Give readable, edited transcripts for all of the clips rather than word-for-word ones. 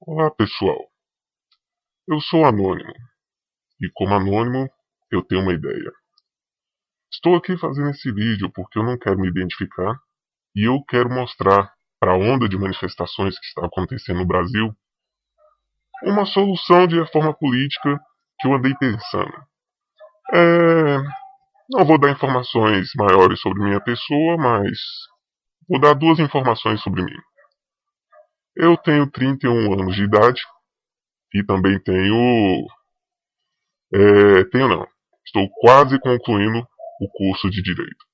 Olá pessoal, eu sou anônimo e como anônimo eu tenho uma ideia. Estou aqui fazendo esse vídeo porque eu não quero me identificar e eu quero mostrar para a onda de manifestações que está acontecendo no Brasil uma solução de reforma política que eu andei pensando. Não vou dar informações maiores sobre minha pessoa, mas vou dar duas informações sobre mim. Eu tenho 31 anos de idade e também estou quase concluindo o curso de Direito.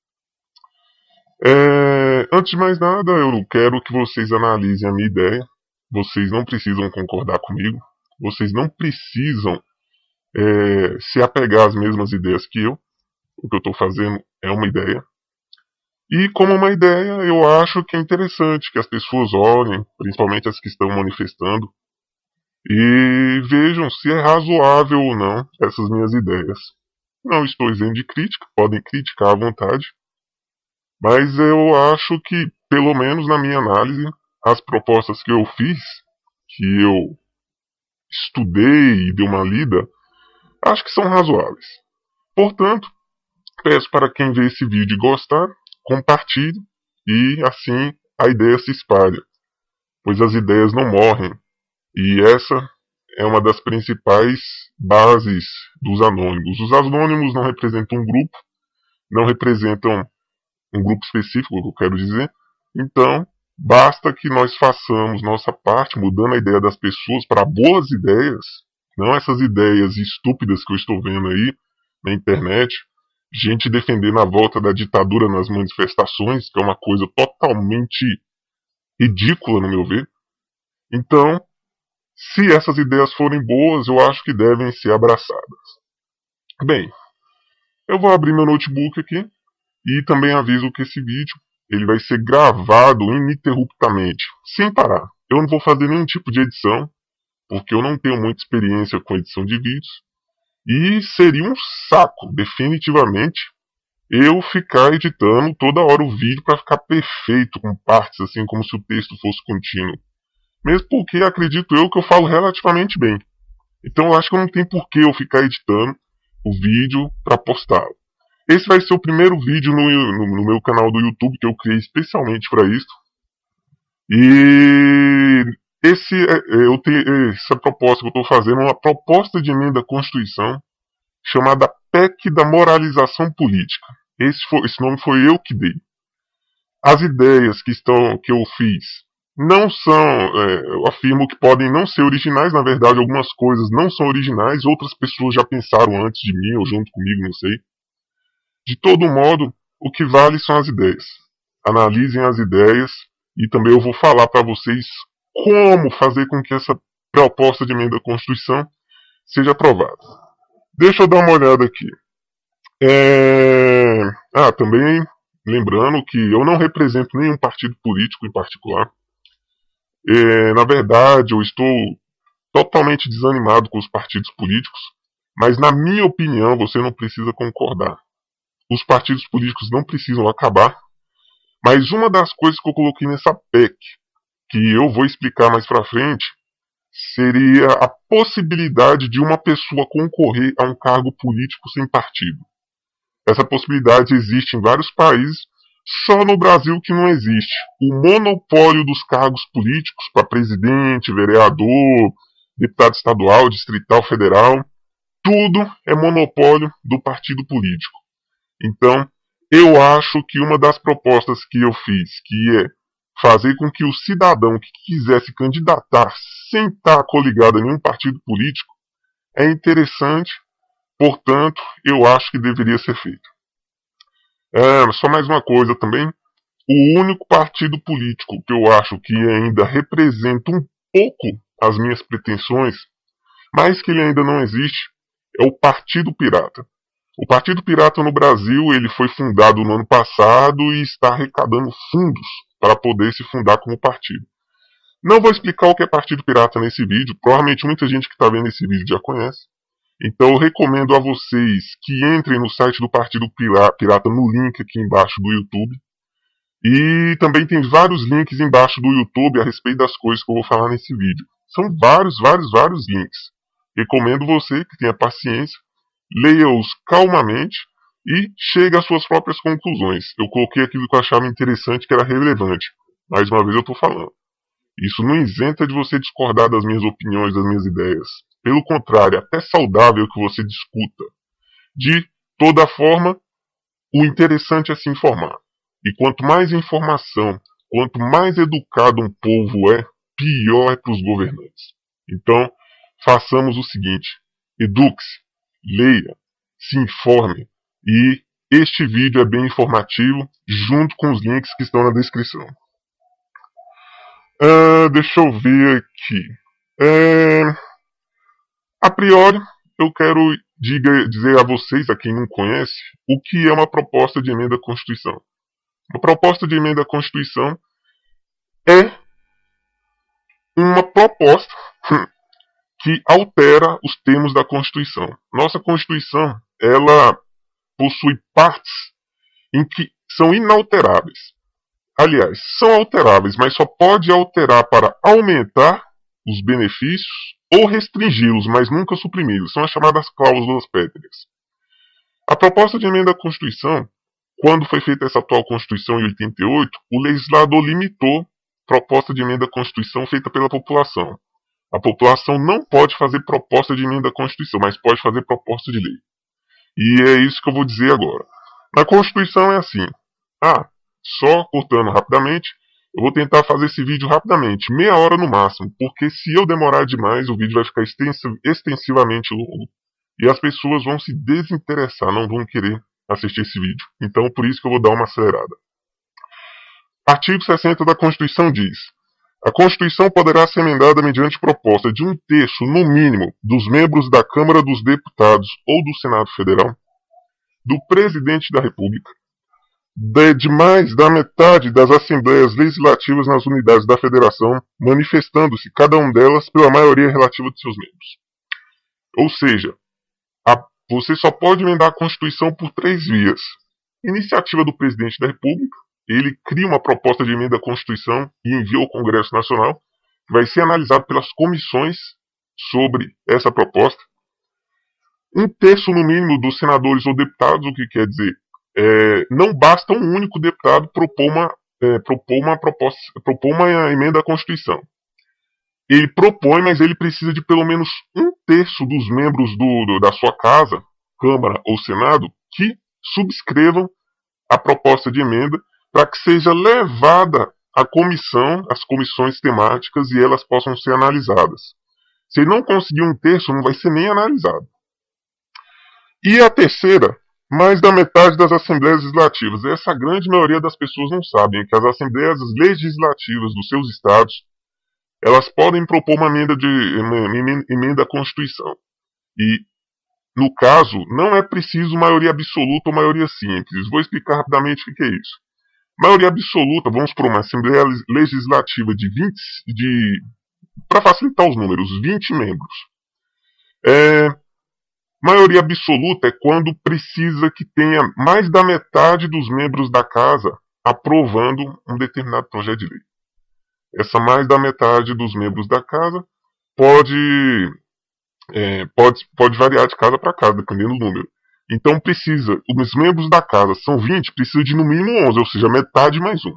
Antes de mais nada, eu quero que vocês analisem a minha ideia. Vocês não precisam concordar comigo. Vocês não precisam se apegar às mesmas ideias que eu. O que eu estou fazendo é uma ideia. E como uma ideia, eu acho que é interessante que as pessoas olhem, principalmente as que estão manifestando, e vejam se é razoável ou não essas minhas ideias. Não estou isento de crítica, podem criticar à vontade, mas eu acho que, pelo menos na minha análise, as propostas que eu fiz, que eu estudei e dei uma lida, acho que são razoáveis. Portanto, peço para quem vê esse vídeo e gostar, compartilhe e assim a ideia se espalha, pois as ideias não morrem. E essa é uma das principais bases dos anônimos. Os anônimos não representam um grupo, não representam um grupo específico, que eu quero dizer. Então, basta que nós façamos nossa parte, mudando a ideia das pessoas para boas ideias, não essas ideias estúpidas que eu estou vendo aí na internet, gente defendendo a volta da ditadura nas manifestações, que é uma coisa totalmente ridícula no meu ver. Então, se essas ideias forem boas, eu acho que devem ser abraçadas. Bem, eu vou abrir meu notebook aqui e também aviso que esse vídeo ele vai ser gravado ininterruptamente, sem parar. Eu não vou fazer nenhum tipo de edição, porque eu não tenho muita experiência com edição de vídeos. E seria um saco, definitivamente, eu ficar editando toda hora o vídeo para ficar perfeito, com partes assim, como se o texto fosse contínuo. Mesmo porque acredito eu que eu falo relativamente bem. Então eu acho que não tem porquê eu ficar editando o vídeo para postá-lo. Esse vai ser o primeiro vídeo no meu canal do YouTube que eu criei especialmente para isso. E essa proposta que eu estou fazendo é uma proposta de emenda à Constituição chamada PEC da Moralização Política. Esse nome foi eu que dei. As ideias que eu fiz não são, eu afirmo que podem não ser originais, na verdade algumas coisas não são originais, outras pessoas já pensaram antes de mim ou junto comigo, não sei. De todo modo, o que vale são as ideias. Analisem as ideias e também eu vou falar para vocês como fazer com que essa proposta de emenda à Constituição seja aprovada. Deixa eu dar uma olhada aqui. Também lembrando que eu não represento nenhum partido político em particular. Na verdade, eu estou totalmente desanimado com os partidos políticos, mas na minha opinião você não precisa concordar. Os partidos políticos não precisam acabar, mas uma das coisas que eu coloquei nessa PEC, que eu vou explicar mais pra frente, seria a possibilidade de uma pessoa concorrer a um cargo político sem partido. Essa possibilidade existe em vários países, só no Brasil que não existe. O monopólio dos cargos políticos para presidente, vereador, deputado estadual, distrital, federal, tudo é monopólio do partido político. Então, eu acho que uma das propostas que eu fiz, que é fazer com que o cidadão que quisesse candidatar sem estar coligado a nenhum partido político, é interessante, portanto, eu acho que deveria ser feito. Só mais uma coisa também, o único partido político que eu acho que ainda representa um pouco as minhas pretensões, mas que ele ainda não existe, é o Partido Pirata. O Partido Pirata no Brasil ele foi fundado no ano passado e está arrecadando fundos para poder se fundar como partido. Não vou explicar o que é Partido Pirata nesse vídeo, provavelmente muita gente que está vendo esse vídeo já conhece. Então eu recomendo a vocês que entrem no site do Partido Pirata no link aqui embaixo do YouTube. E também tem vários links embaixo do YouTube a respeito das coisas que eu vou falar nesse vídeo. São vários links. Recomendo você que tenha paciência, leia-os calmamente e chegue às suas próprias conclusões. Eu coloquei aquilo que eu achava interessante, que era relevante. Mais uma vez eu estou falando. Isso não isenta de você discordar das minhas opiniões, das minhas ideias. Pelo contrário, é até saudável que você discuta. De toda forma, o interessante é se informar. E quanto mais informação, quanto mais educado um povo é, pior é para os governantes. Então, façamos o seguinte: eduque-se, leia, se informe. E este vídeo é bem informativo, junto com os links que estão na descrição. Deixa eu ver aqui. A priori, eu quero dizer a vocês, a quem não conhece, o que é uma proposta de emenda à Constituição. Uma proposta de emenda à Constituição é uma proposta que altera os termos da Constituição. Nossa Constituição, ela possui partes em que são inalteráveis. Aliás, são alteráveis, mas só pode alterar para aumentar os benefícios ou restringi-los, mas nunca suprimi-los. São as chamadas cláusulas pétreas. A proposta de emenda à Constituição, quando foi feita essa atual Constituição em 88, o legislador limitou proposta de emenda à Constituição feita pela população. A população não pode fazer proposta de emenda à Constituição, mas pode fazer proposta de lei. E é isso que eu vou dizer agora. Na Constituição é assim. Só cortando rapidamente, eu vou tentar fazer esse vídeo rapidamente, meia hora no máximo, porque se eu demorar demais, o vídeo vai ficar extensivamente longo. E as pessoas vão se desinteressar, não vão querer assistir esse vídeo. Então, por isso que eu vou dar uma acelerada. Artigo 60 da Constituição diz: a Constituição poderá ser emendada mediante proposta de 1/3, no mínimo, dos membros da Câmara dos Deputados ou do Senado Federal, do Presidente da República, de mais da metade das Assembleias Legislativas nas unidades da Federação, manifestando-se cada uma delas pela maioria relativa de seus membros. Ou seja, você só pode emendar a Constituição por 3 vias. Iniciativa do Presidente da República, ele cria uma proposta de emenda à Constituição e envia ao Congresso Nacional, que vai ser analisado pelas comissões sobre essa proposta. 1/3 no mínimo dos senadores ou deputados, o que quer dizer? Não basta um único deputado propor uma emenda à Constituição. Ele propõe, mas ele precisa de pelo menos 1/3 dos membros da sua casa, Câmara ou Senado, que subscrevam a proposta de emenda para que seja levada à comissão, às comissões temáticas, e elas possam ser analisadas. Se ele não conseguir 1/3, não vai ser nem analisado. E a terceira, mais da metade das Assembleias Legislativas. Essa grande maioria das pessoas não sabem que as Assembleias Legislativas dos seus estados, elas podem propor uma emenda à Constituição. E, no caso, não é preciso maioria absoluta ou maioria simples. Vou explicar rapidamente o que é isso. Maioria absoluta, vamos por uma Assembleia Legislativa para facilitar os números, 20 membros. Maioria absoluta é quando precisa que tenha mais da metade dos membros da casa aprovando um determinado projeto de lei. Essa mais da metade dos membros da casa pode variar de casa para casa, dependendo do número. Então os membros da casa são 20, precisa de no mínimo 11, ou seja, metade mais um.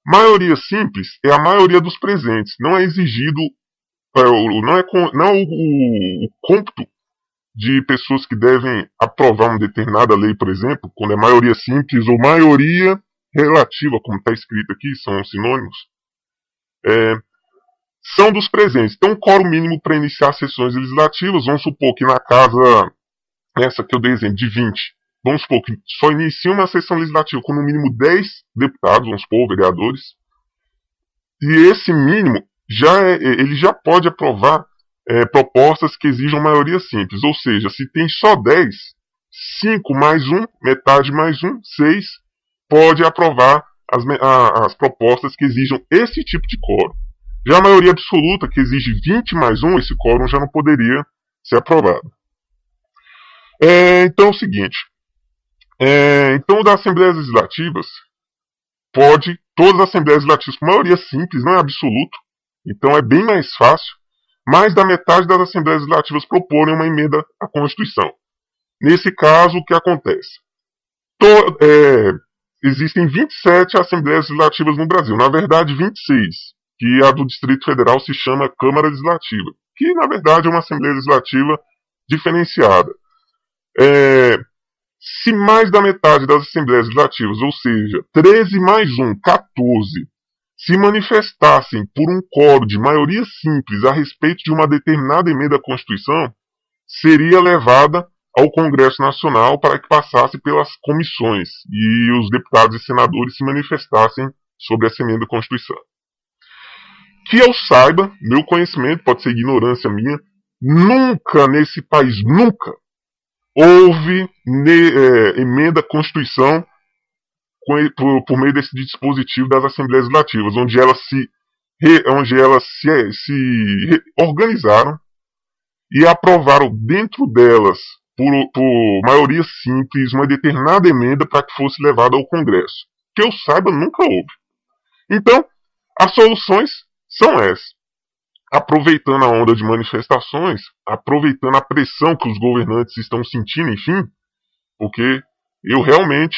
Maioria simples é a maioria dos presentes, não é exigido, não é o cômputo de pessoas que devem aprovar uma determinada lei, por exemplo, quando é maioria simples ou maioria relativa, como está escrito aqui, são sinônimos, são dos presentes. Então, um quórum mínimo para iniciar sessões legislativas, vamos supor que na casa, essa que eu dei exemplo, de 20, vamos supor que só inicia uma sessão legislativa com no mínimo 10 deputados, vamos supor, vereadores, e esse mínimo, ele já pode aprovar propostas que exijam maioria simples, ou seja, se tem só 10, 5 mais 1, metade mais 1, 6, pode aprovar as propostas que exijam esse tipo de quórum. Já a maioria absoluta, que exige 20 mais 1, esse quórum já não poderia ser aprovado. Então é o seguinte, então das Assembleias Legislativas, todas as Assembleias Legislativas com maioria simples, não é absoluto, Então é bem mais fácil mais da metade das Assembleias Legislativas proporem uma emenda à Constituição. Nesse caso, o que acontece? Existem 27 Assembleias Legislativas no Brasil, na verdade 26, que a do Distrito Federal se chama Câmara Legislativa, que na verdade é uma Assembleia Legislativa diferenciada. Se mais da metade das Assembleias Legislativas, ou seja, 13 mais 1, 14, se manifestassem por um quórum de maioria simples a respeito de uma determinada emenda à Constituição, seria levada ao Congresso Nacional para que passasse pelas comissões e os deputados e senadores se manifestassem sobre essa emenda à Constituição. Que eu saiba, meu conhecimento, pode ser ignorância minha, nunca nesse país, nunca, houve emenda à Constituição por meio desse dispositivo das Assembleias Legislativas, onde elas se organizaram e aprovaram dentro delas, por maioria simples, uma determinada emenda para que fosse levada ao Congresso. Que eu saiba, nunca houve. Então, as soluções são essas. Aproveitando a onda de manifestações, aproveitando a pressão que os governantes estão sentindo, enfim, porque eu realmente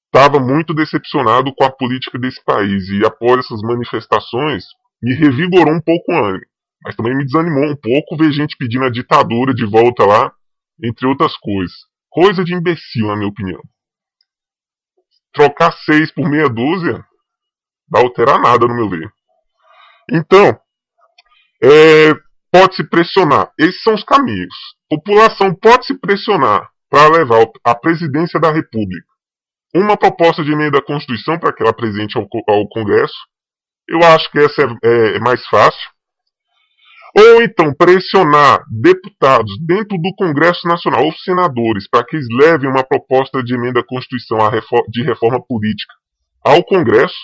estava muito decepcionado com a política desse país e após essas manifestações me revigorou um pouco o ânimo, mas também me desanimou um pouco ver gente pedindo a ditadura de volta lá, entre outras coisas. Coisa de imbecil, na minha opinião. Trocar 6 por meia dúzia não alterar nada, no meu ver. Então, pode-se pressionar. Esses são os caminhos. A população pode se pressionar para levar à presidência da República uma proposta de emenda à Constituição para que ela apresente ao Congresso. Eu acho que essa é mais fácil. Ou então pressionar deputados dentro do Congresso Nacional, ou senadores, para que eles levem uma proposta de emenda à Constituição de reforma política ao Congresso.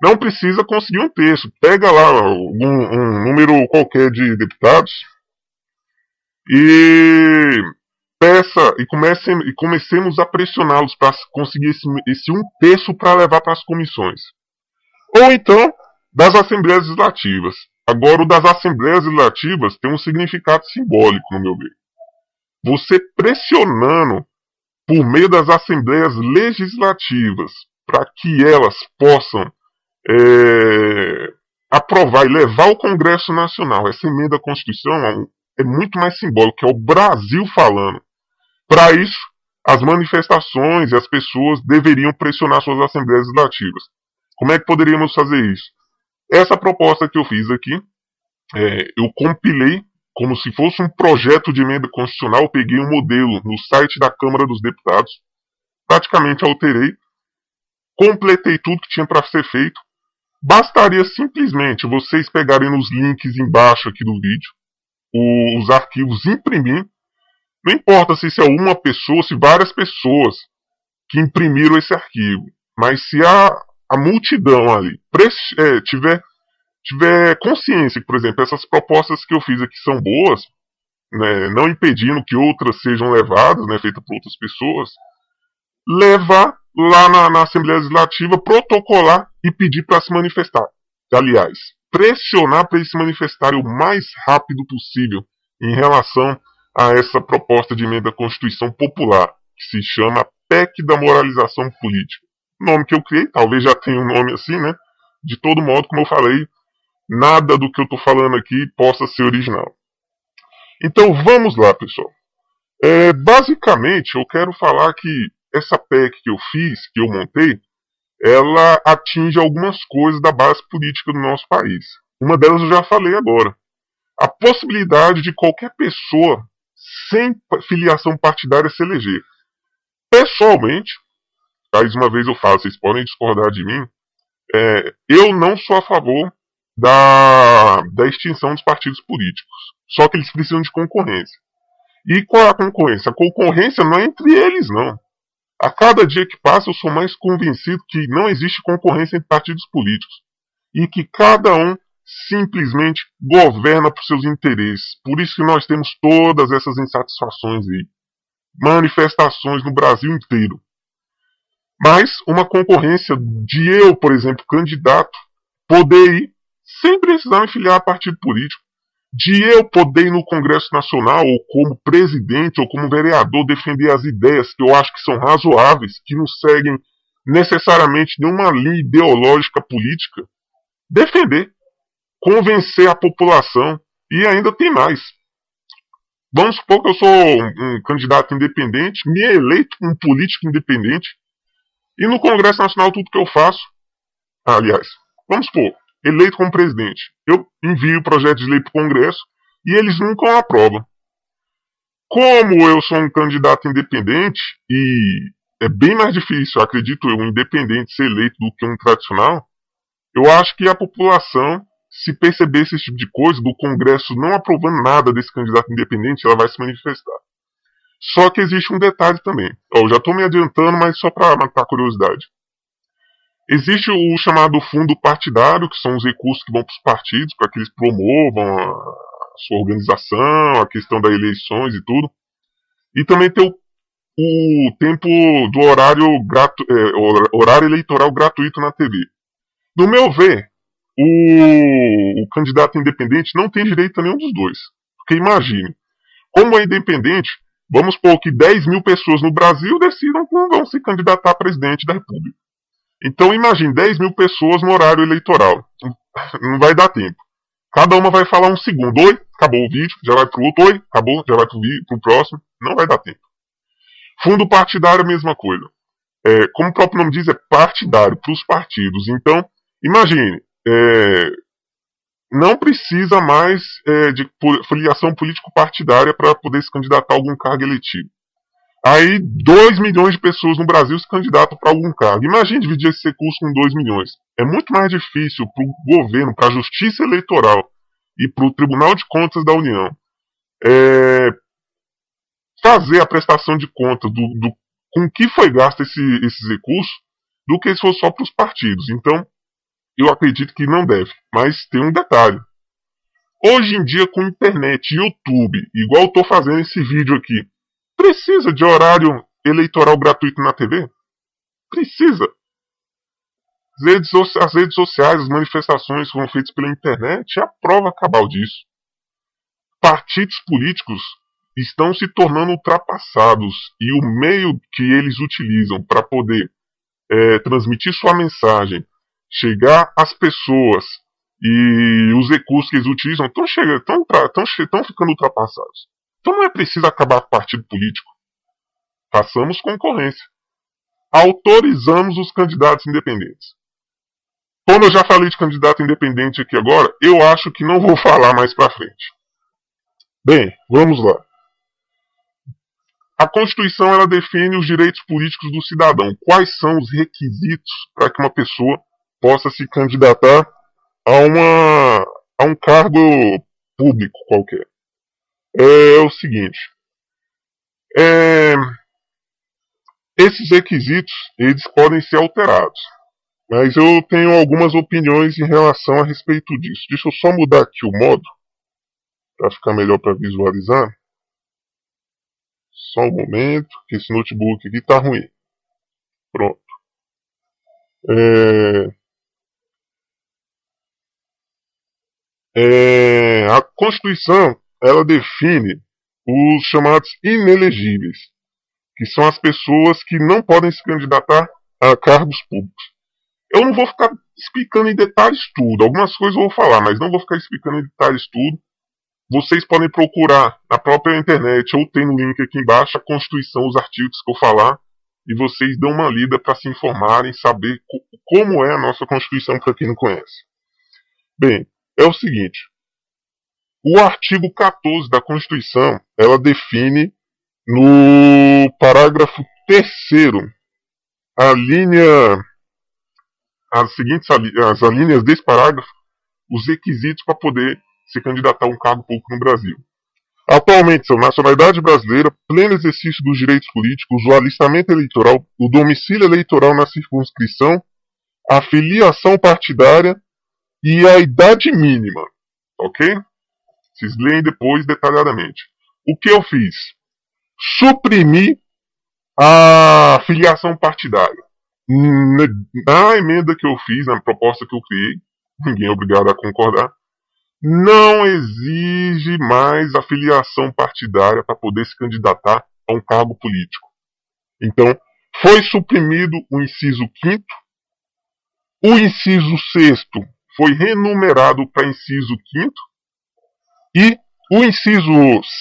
Não precisa conseguir um terço. Pega lá um número qualquer de deputados e peça e comecemos a pressioná-los para conseguir esse um terço para levar para as comissões. Ou então, das Assembleias Legislativas. Agora, o das Assembleias Legislativas tem um significado simbólico, no meu ver. Você pressionando por meio das Assembleias Legislativas para que elas possam aprovar e levar ao Congresso Nacional essa emenda à Constituição é muito mais simbólico, é o Brasil falando. Para isso, as manifestações e as pessoas deveriam pressionar suas Assembleias Legislativas. Como é que poderíamos fazer isso? Essa proposta que eu fiz aqui, eu compilei como se fosse um projeto de emenda constitucional, eu peguei um modelo no site da Câmara dos Deputados, praticamente alterei, completei tudo que tinha para ser feito. Bastaria simplesmente vocês pegarem nos links embaixo aqui do vídeo, os arquivos imprimir. Não importa se isso é uma pessoa, se várias pessoas que imprimiram esse arquivo, mas se a multidão ali tiver consciência que, por exemplo, essas propostas que eu fiz aqui são boas, né, não impedindo que outras sejam levadas, né, feitas por outras pessoas, levar lá na Assembleia Legislativa, protocolar e pedir para se manifestar. Aliás, pressionar para eles se manifestarem o mais rápido possível em relação a essa proposta de emenda à Constituição Popular, que se chama PEC da Moralização Política. Nome que eu criei, talvez já tenha um nome assim, né? De todo modo, como eu falei, nada do que eu estou falando aqui possa ser original. Então vamos lá, pessoal. Basicamente, eu quero falar que essa PEC que eu fiz, que eu montei, ela atinge algumas coisas da base política do nosso país. Uma delas eu já falei agora. A possibilidade de qualquer pessoa sem filiação partidária se eleger. Pessoalmente, mais uma vez eu falo, vocês podem discordar de mim, eu não sou a favor da extinção dos partidos políticos. Só que eles precisam de concorrência. E qual é a concorrência? A concorrência não é entre eles, não. A cada dia que passa, eu sou mais convencido que não existe concorrência entre partidos políticos. E que cada um simplesmente governa por seus interesses. Por isso que nós temos todas essas insatisfações aí. Manifestações no Brasil inteiro. Mas uma concorrência de eu, por exemplo, candidato, poder ir sem precisar me filiar a partido político. De eu poder ir no Congresso Nacional, ou como presidente, ou como vereador, defender as ideias que eu acho que são razoáveis, que não seguem necessariamente nenhuma linha ideológica política, defender, convencer a população, e ainda tem mais. Vamos supor que eu sou um candidato independente, me eleito um político independente, e no Congresso Nacional tudo que eu faço, aliás, vamos supor, eleito como presidente, eu envio o projeto de lei para o Congresso e eles nunca o aprovam. Como eu sou um candidato independente, e é bem mais difícil, acredito eu, um independente ser eleito do que um tradicional, eu acho que a população, se perceber esse tipo de coisa, do Congresso não aprovando nada desse candidato independente, ela vai se manifestar. Só que existe um detalhe também. Eu já estou me adiantando, mas só para matar a curiosidade. Existe o chamado fundo partidário, que são os recursos que vão para os partidos, para que eles promovam a sua organização, a questão das eleições e tudo. E também tem o tempo do horário eleitoral gratuito na TV. No meu ver, o candidato independente não tem direito a nenhum dos dois. Porque imagine, como é independente, vamos supor que 10 mil pessoas no Brasil decidam que não vão se candidatar a presidente da República. Então imagine 10 mil pessoas no horário eleitoral. Não vai dar tempo. Cada uma vai falar um segundo. Oi, acabou o vídeo, já vai pro outro. Oi, acabou, já vai pro próximo. Não vai dar tempo. Fundo partidário é a mesma coisa. Como o próprio nome diz, é partidário, para os partidos. Então, imagine, não precisa mais de filiação político-partidária para poder se candidatar a algum cargo eletivo. Aí 2 milhões de pessoas no Brasil se candidatam para algum cargo. Imagine dividir esse recurso com 2 milhões. É muito mais difícil para o governo, para a Justiça Eleitoral e para o Tribunal de Contas da União fazer a prestação de contas com que foi gasto esses recursos, do que se fosse só para os partidos. Então, eu acredito que não deve. Mas tem um detalhe. Hoje em dia, com internet, YouTube, igual eu estou fazendo esse vídeo aqui, precisa de horário eleitoral gratuito na TV? Precisa. As redes sociais, as manifestações foram feitas pela internet, é a prova cabal disso. Partidos políticos estão se tornando ultrapassados e o meio que eles utilizam para poder transmitir sua mensagem, chegar às pessoas e os recursos que eles utilizam estão ficando ultrapassados. Então não é preciso acabar com o partido político. Façamos concorrência. Autorizamos os candidatos independentes. Como eu já falei de candidato independente aqui agora, eu acho que não vou falar mais pra frente. Bem, vamos lá. A Constituição ela define os direitos políticos do cidadão. Quais são os requisitos para que uma pessoa possa se candidatar a um cargo público qualquer? É o seguinte. Esses requisitos eles podem ser alterados. Mas eu tenho algumas opiniões em relação a respeito disso. Deixa eu só mudar aqui o modo para ficar melhor para visualizar. Só um momento, que esse notebook aqui tá ruim. Pronto. A Constituição ela define os chamados inelegíveis, que são as pessoas que não podem se candidatar a cargos públicos. Eu não vou ficar explicando em detalhes tudo. Algumas coisas eu vou falar, mas não vou ficar explicando em detalhes tudo. Vocês podem procurar na própria internet, ou tem no link aqui embaixo, a Constituição, os artigos que eu falar, e vocês dão uma lida para se informarem, saber como é a nossa Constituição, para quem não conhece. Bem, é o seguinte. O artigo 14 da Constituição, ela define no parágrafo 3º as alíneas desse parágrafo, os requisitos para poder se candidatar a um cargo público no Brasil. Atualmente são nacionalidade brasileira, pleno exercício dos direitos políticos, o alistamento eleitoral, o domicílio eleitoral na circunscrição, a filiação partidária e a idade mínima. Ok? Vocês leem depois detalhadamente. O que eu fiz? Suprimi a filiação partidária. Na emenda que eu fiz, na proposta que eu criei, ninguém é obrigado a concordar, não exige mais afiliação partidária para poder se candidatar a um cargo político. Então, foi suprimido o inciso 5º, o inciso 6º foi renumerado para inciso 5º, e o inciso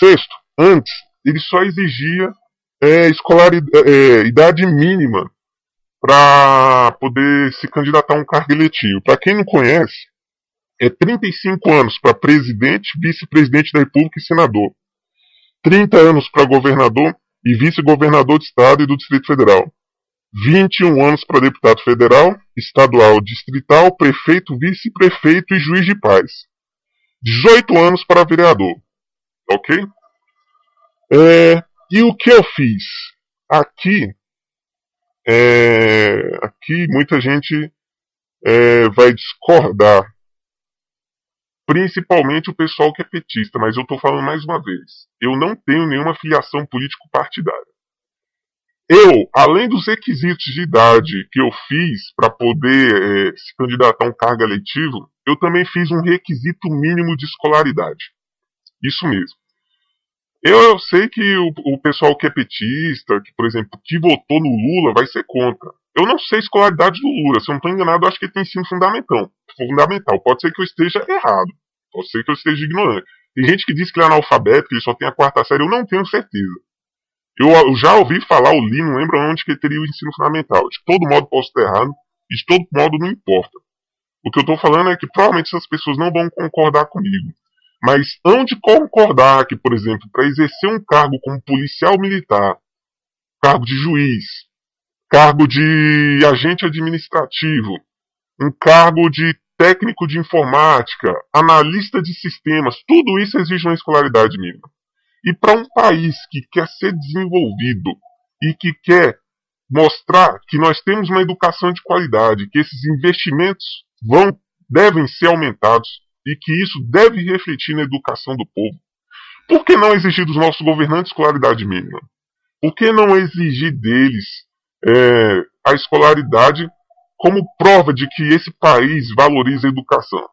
6º, antes, ele só exigia idade mínima para poder se candidatar a um cargo eletivo. Para quem não conhece, é 35 anos para presidente, vice-presidente da República e senador. 30 anos para governador e vice-governador de estado e do Distrito Federal. 21 anos para deputado federal, estadual, distrital, prefeito, vice-prefeito e juiz de paz. 18 anos para vereador. Ok? E o que eu fiz? Aqui muita gente vai discordar. Principalmente o pessoal que é petista, mas eu estou falando mais uma vez. Eu não tenho nenhuma filiação político-partidária. Eu, além dos requisitos de idade que eu fiz para poder se candidatar a um cargo eletivo, eu também fiz um requisito mínimo de escolaridade. Isso mesmo. Eu sei que o pessoal que é petista, que, por exemplo, que votou no Lula, vai ser contra. Eu não sei a escolaridade do Lula. Se eu não estou enganado, eu acho que ele tem ensino fundamental. Pode ser que eu esteja errado. Pode ser que eu esteja ignorante. Tem gente que diz que ele é analfabeto, que ele só tem a 4ª série. Eu não tenho certeza. Eu já ouvi falar, eu li, não lembro onde que ele teria o ensino fundamental. De todo modo posso estar errado. E de todo modo não importa. O que eu estou falando é que provavelmente essas pessoas não vão concordar comigo. Mas hão de concordar que, por exemplo, para exercer um cargo como policial militar, cargo de juiz, cargo de agente administrativo, um cargo de técnico de informática, analista de sistemas, tudo isso exige uma escolaridade mínima. E para um país que quer ser desenvolvido e que quer mostrar que nós temos uma educação de qualidade, que esses investimentos devem ser aumentados e que isso deve refletir na educação do povo, por que não exigir dos nossos governantes escolaridade mínima? Por que não exigir deles a escolaridade como prova de que esse país valoriza a educação?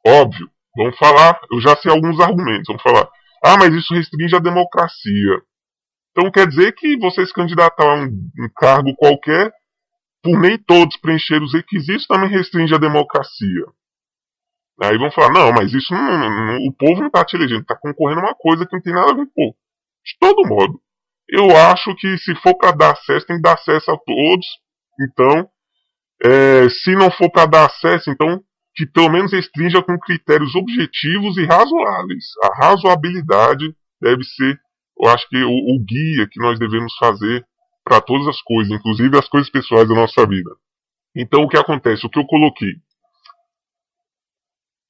Óbvio, vamos falar, eu já sei alguns argumentos, vamos falar, mas isso restringe a democracia. Então quer dizer que você se candidatar a um cargo qualquer, por nem todos preencher os requisitos, também restringe a democracia. Aí vão falar, não, mas isso o povo não está te elegendo, está concorrendo a uma coisa que não tem nada a ver com o povo. De todo modo, eu acho que se for para dar acesso, tem que dar acesso a todos. Então, se não for para dar acesso, então que pelo menos restrinja com critérios objetivos e razoáveis. A razoabilidade deve ser, eu acho que o guia que nós devemos fazer para todas as coisas, inclusive as coisas pessoais da nossa vida. Então o que acontece? O que eu coloquei?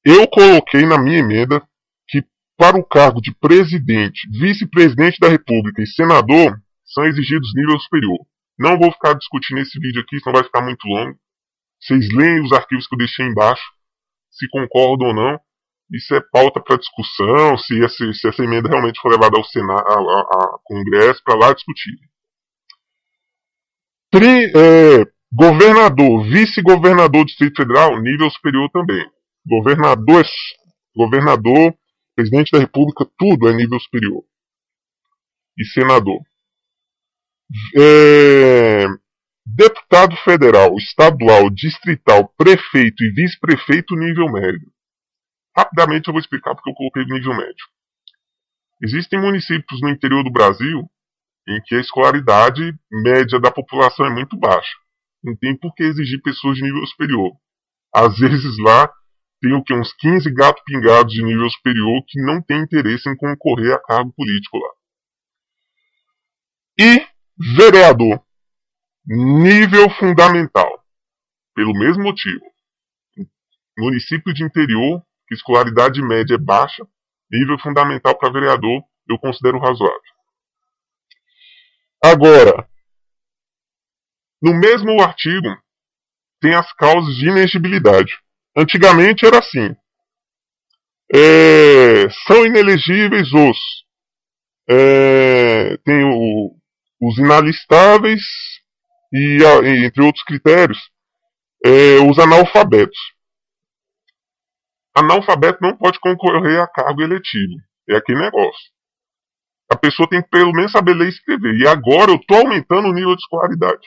Eu coloquei na minha emenda que para o cargo de presidente, vice-presidente da República e senador são exigidos nível superior. Não vou ficar discutindo esse vídeo aqui, senão vai ficar muito longo. Vocês leem os arquivos que eu deixei embaixo, se concordam ou não. Isso é pauta para discussão, se essa emenda realmente for levada ao Senado, a Congresso, para lá discutir. Governador, vice-governador do Distrito Federal, nível superior também. Governador, presidente da República, tudo é nível superior. E senador. Deputado federal, estadual, distrital, prefeito e vice-prefeito, nível médio. Rapidamente eu vou explicar porque eu coloquei nível médio. Existem municípios no interior do Brasil em que a escolaridade média da população é muito baixa. Não tem por que exigir pessoas de nível superior. Às vezes lá tem uns 15 gatos pingados de nível superior que não tem interesse em concorrer a cargo político lá. E vereador, nível fundamental, pelo mesmo motivo. Município de interior, que a escolaridade média é baixa, nível fundamental para vereador, eu considero razoável. Agora, no mesmo artigo, tem as causas de inegibilidade. Antigamente era assim. São inelegíveis tem os inalistáveis e, entre outros critérios, os analfabetos. analfabeto não pode concorrer a cargo eletivo. É aquele negócio. A pessoa tem que pelo menos saber ler e escrever. E agora eu estou aumentando o nível de escolaridade.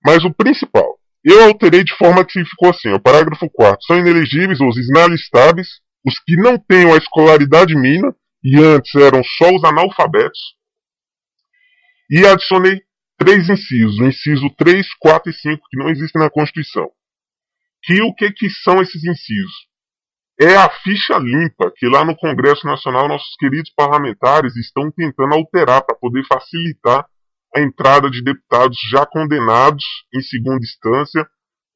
Mas o principal, eu alterei de forma que ficou assim, o parágrafo 4, são inelegíveis os inalistáveis, os que não tenham a escolaridade mínima, e antes eram só os analfabetos, e adicionei 3 incisos, o inciso 3, 4 e 5, que não existem na Constituição. O que são esses incisos? É a ficha limpa que lá no Congresso Nacional nossos queridos parlamentares estão tentando alterar para poder facilitar a entrada de deputados já condenados em segunda instância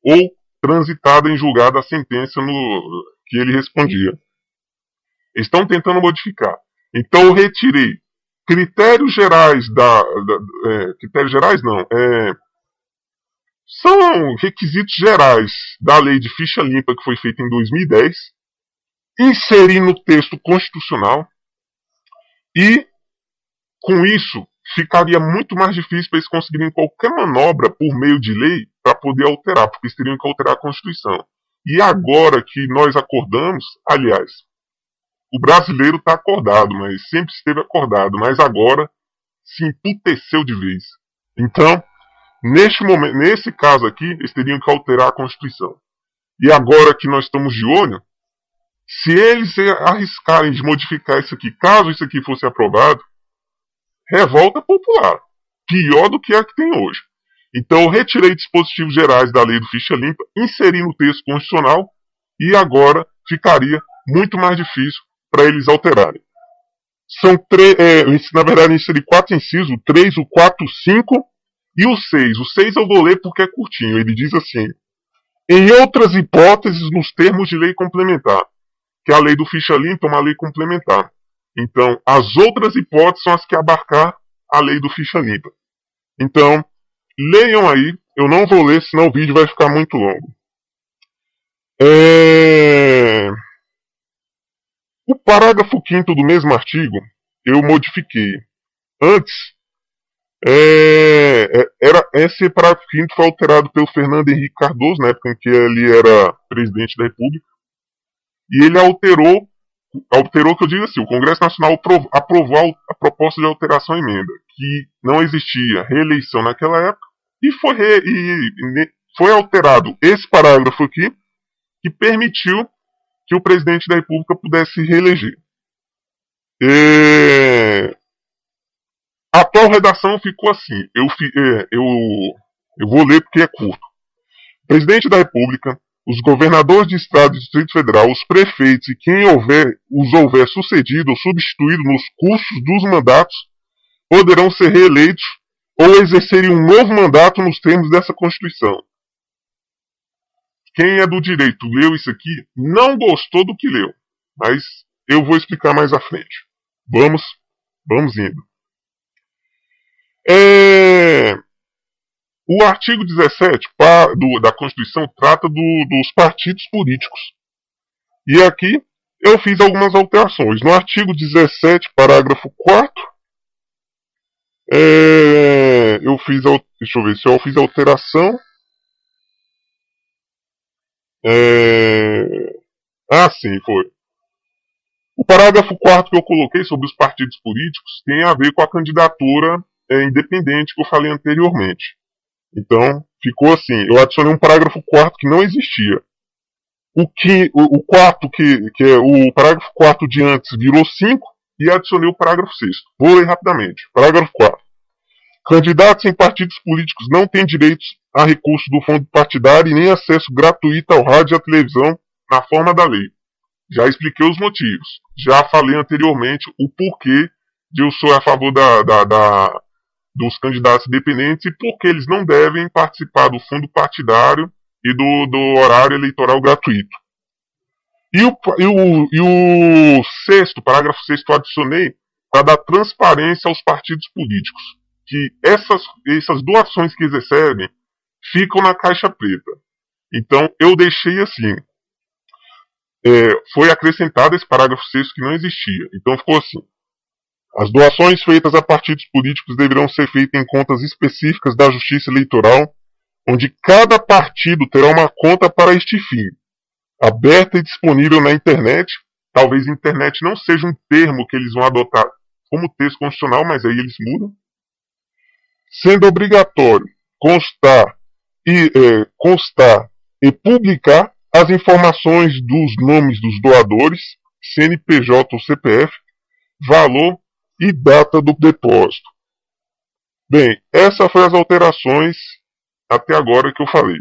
ou transitada em julgado a sentença que ele respondia. Estão tentando modificar. Então eu retirei critérios gerais critérios gerais não, são requisitos gerais da lei de ficha limpa que foi feita em 2010, inseri no texto constitucional e com isso ficaria muito mais difícil para eles conseguirem qualquer manobra por meio de lei para poder alterar, porque eles teriam que alterar a Constituição. E agora que nós acordamos, aliás, o brasileiro está acordado, mas sempre esteve acordado, mas agora se emputeceu de vez. Então, nesse caso aqui, eles teriam que alterar a Constituição. E agora que nós estamos de olho, se eles arriscarem de modificar isso aqui, caso isso aqui fosse aprovado, revolta popular, pior do que a que tem hoje. Então eu retirei dispositivos gerais da lei do ficha limpa, inseri no texto constitucional e agora ficaria muito mais difícil para eles alterarem. São na verdade eu inseri 4 incisos, o 3, o 4, o 5 e o 6. O 6 eu vou ler porque é curtinho, ele diz assim: em outras hipóteses nos termos de lei complementar, que a lei do ficha limpa é uma lei complementar. Então, as outras hipóteses são as que abarcar a lei do ficha limpa. Então, leiam aí. Eu não vou ler, senão o vídeo vai ficar muito longo. O parágrafo 5º do mesmo artigo, eu modifiquei. Antes, esse parágrafo 5º foi alterado pelo Fernando Henrique Cardoso, na época em que ele era presidente da República. E ele alterou que eu digo assim, o Congresso Nacional aprovou a proposta de alteração à emenda, que não existia reeleição naquela época, e foi alterado esse parágrafo aqui, que permitiu que o presidente da República pudesse se reeleger. A atual redação ficou assim, eu vou ler porque é curto. O presidente da República, os governadores de Estado e Distrito Federal, os prefeitos e quem os houver sucedido ou substituído nos cursos dos mandatos poderão ser reeleitos ou exercerem um novo mandato nos termos dessa Constituição. Quem é do direito leu isso aqui, não gostou do que leu, mas eu vou explicar mais à frente. Vamos indo. O artigo 17 da Constituição trata dos partidos políticos. E aqui eu fiz algumas alterações. No artigo 17, parágrafo 4, deixa eu ver se eu fiz alteração. Sim, foi. O parágrafo 4 que eu coloquei sobre os partidos políticos tem a ver com a candidatura independente que eu falei anteriormente. Então, ficou assim, eu adicionei um parágrafo 4 que não existia. O quarto, que é o parágrafo 4 de antes, virou 5 e adicionei o parágrafo 6. Vou ler rapidamente. Parágrafo 4. Candidatos em partidos políticos não têm direitos a recurso do fundo partidário e nem acesso gratuito ao rádio e à televisão na forma da lei. Já expliquei os motivos. Já falei anteriormente o porquê de eu sou a favor dos candidatos independentes e porque eles não devem participar do fundo partidário e do horário eleitoral gratuito. E o sexto, parágrafo 6 que eu adicionei, para dar transparência aos partidos políticos. Que essas doações que eles recebem ficam na caixa preta. Então eu deixei assim. Foi acrescentado esse parágrafo 6 que não existia. Então ficou assim. As doações feitas a partidos políticos deverão ser feitas em contas específicas da Justiça Eleitoral, onde cada partido terá uma conta para este fim. aberta e disponível na internet. Talvez internet não seja um termo que eles vão adotar como texto constitucional, mas aí eles mudam. Sendo obrigatório constar e publicar as informações dos nomes dos doadores, CNPJ ou CPF, valor e data do depósito. Bem, essas foram as alterações até agora que eu falei.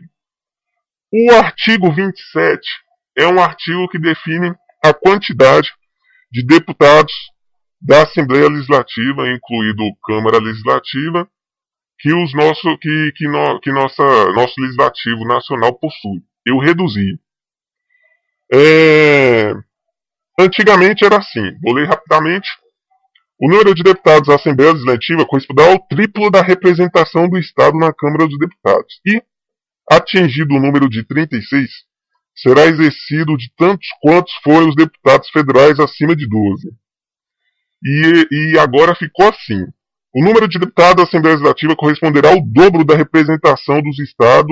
O artigo 27 é um artigo que define a quantidade de deputados da Assembleia Legislativa, incluído Câmara Legislativa, que nosso Legislativo Nacional possui. Eu reduzi. Antigamente era assim, vou ler rapidamente. O número de deputados da Assembleia Legislativa corresponderá ao triplo da representação do Estado na Câmara dos Deputados. E, atingido o número de 36, será exercido de tantos quantos forem os deputados federais acima de 12. E agora ficou assim. O número de deputados da Assembleia Legislativa corresponderá ao dobro da representação do Estado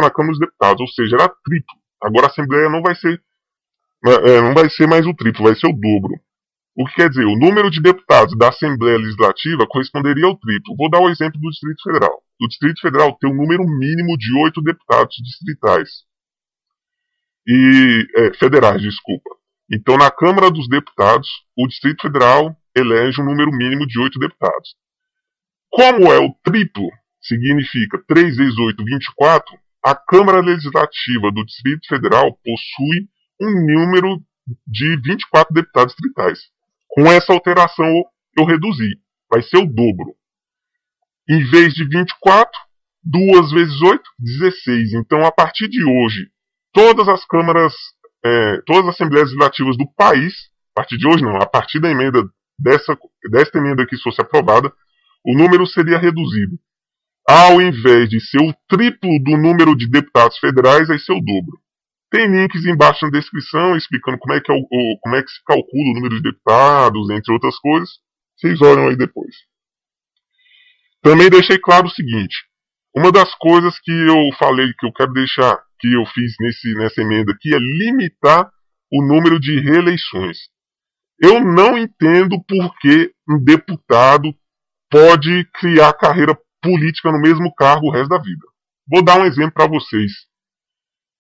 na Câmara dos Deputados, ou seja, era triplo. Agora a Assembleia não vai ser mais o triplo, vai ser o dobro. O que quer dizer, o número de deputados da Assembleia Legislativa corresponderia ao triplo. Vou dar o exemplo do Distrito Federal. O Distrito Federal tem um número mínimo de 8 deputados distritais. Federais, desculpa. Então, na Câmara dos Deputados, o Distrito Federal elege um número mínimo de 8 deputados. Como é o triplo, significa 3 vezes 8, 24, a Câmara Legislativa do Distrito Federal possui um número de 24 deputados distritais. Com essa alteração eu reduzi, vai ser o dobro. Em vez de 24, 2 vezes 8, 16. Então, a partir de hoje, todas as câmaras, todas as assembleias legislativas do país, a partir de hoje não, a partir da emenda desta emenda que fosse aprovada, o número seria reduzido. Ao invés de ser o triplo do número de deputados federais, vai ser o dobro. Tem links embaixo na descrição explicando como é que se calcula o número de deputados, entre outras coisas. Vocês olham aí depois. Também deixei claro o seguinte. Uma das coisas que eu falei que eu quero deixar, que eu fiz nessa emenda aqui, é limitar o número de reeleições. Eu não entendo por que um deputado pode criar carreira política no mesmo cargo o resto da vida. Vou dar um exemplo para vocês.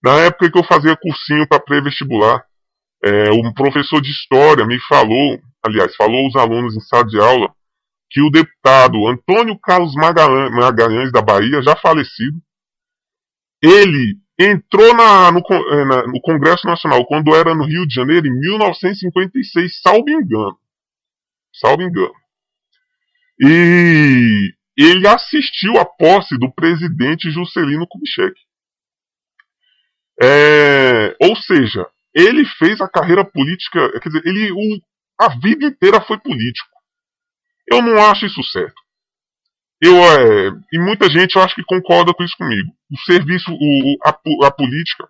Na época que eu fazia cursinho para pré-vestibular, um professor de história me falou aos alunos em sala de aula, que o deputado Antônio Carlos Magalhães da Bahia, já falecido, ele entrou no Congresso Nacional quando era no Rio de Janeiro em 1956, salvo engano. E ele assistiu à posse do presidente Juscelino Kubitschek. Ou seja, ele fez a carreira política, quer dizer, a vida inteira foi político. Eu não acho isso certo. E muita gente eu acho que concorda com isso comigo. O serviço, a política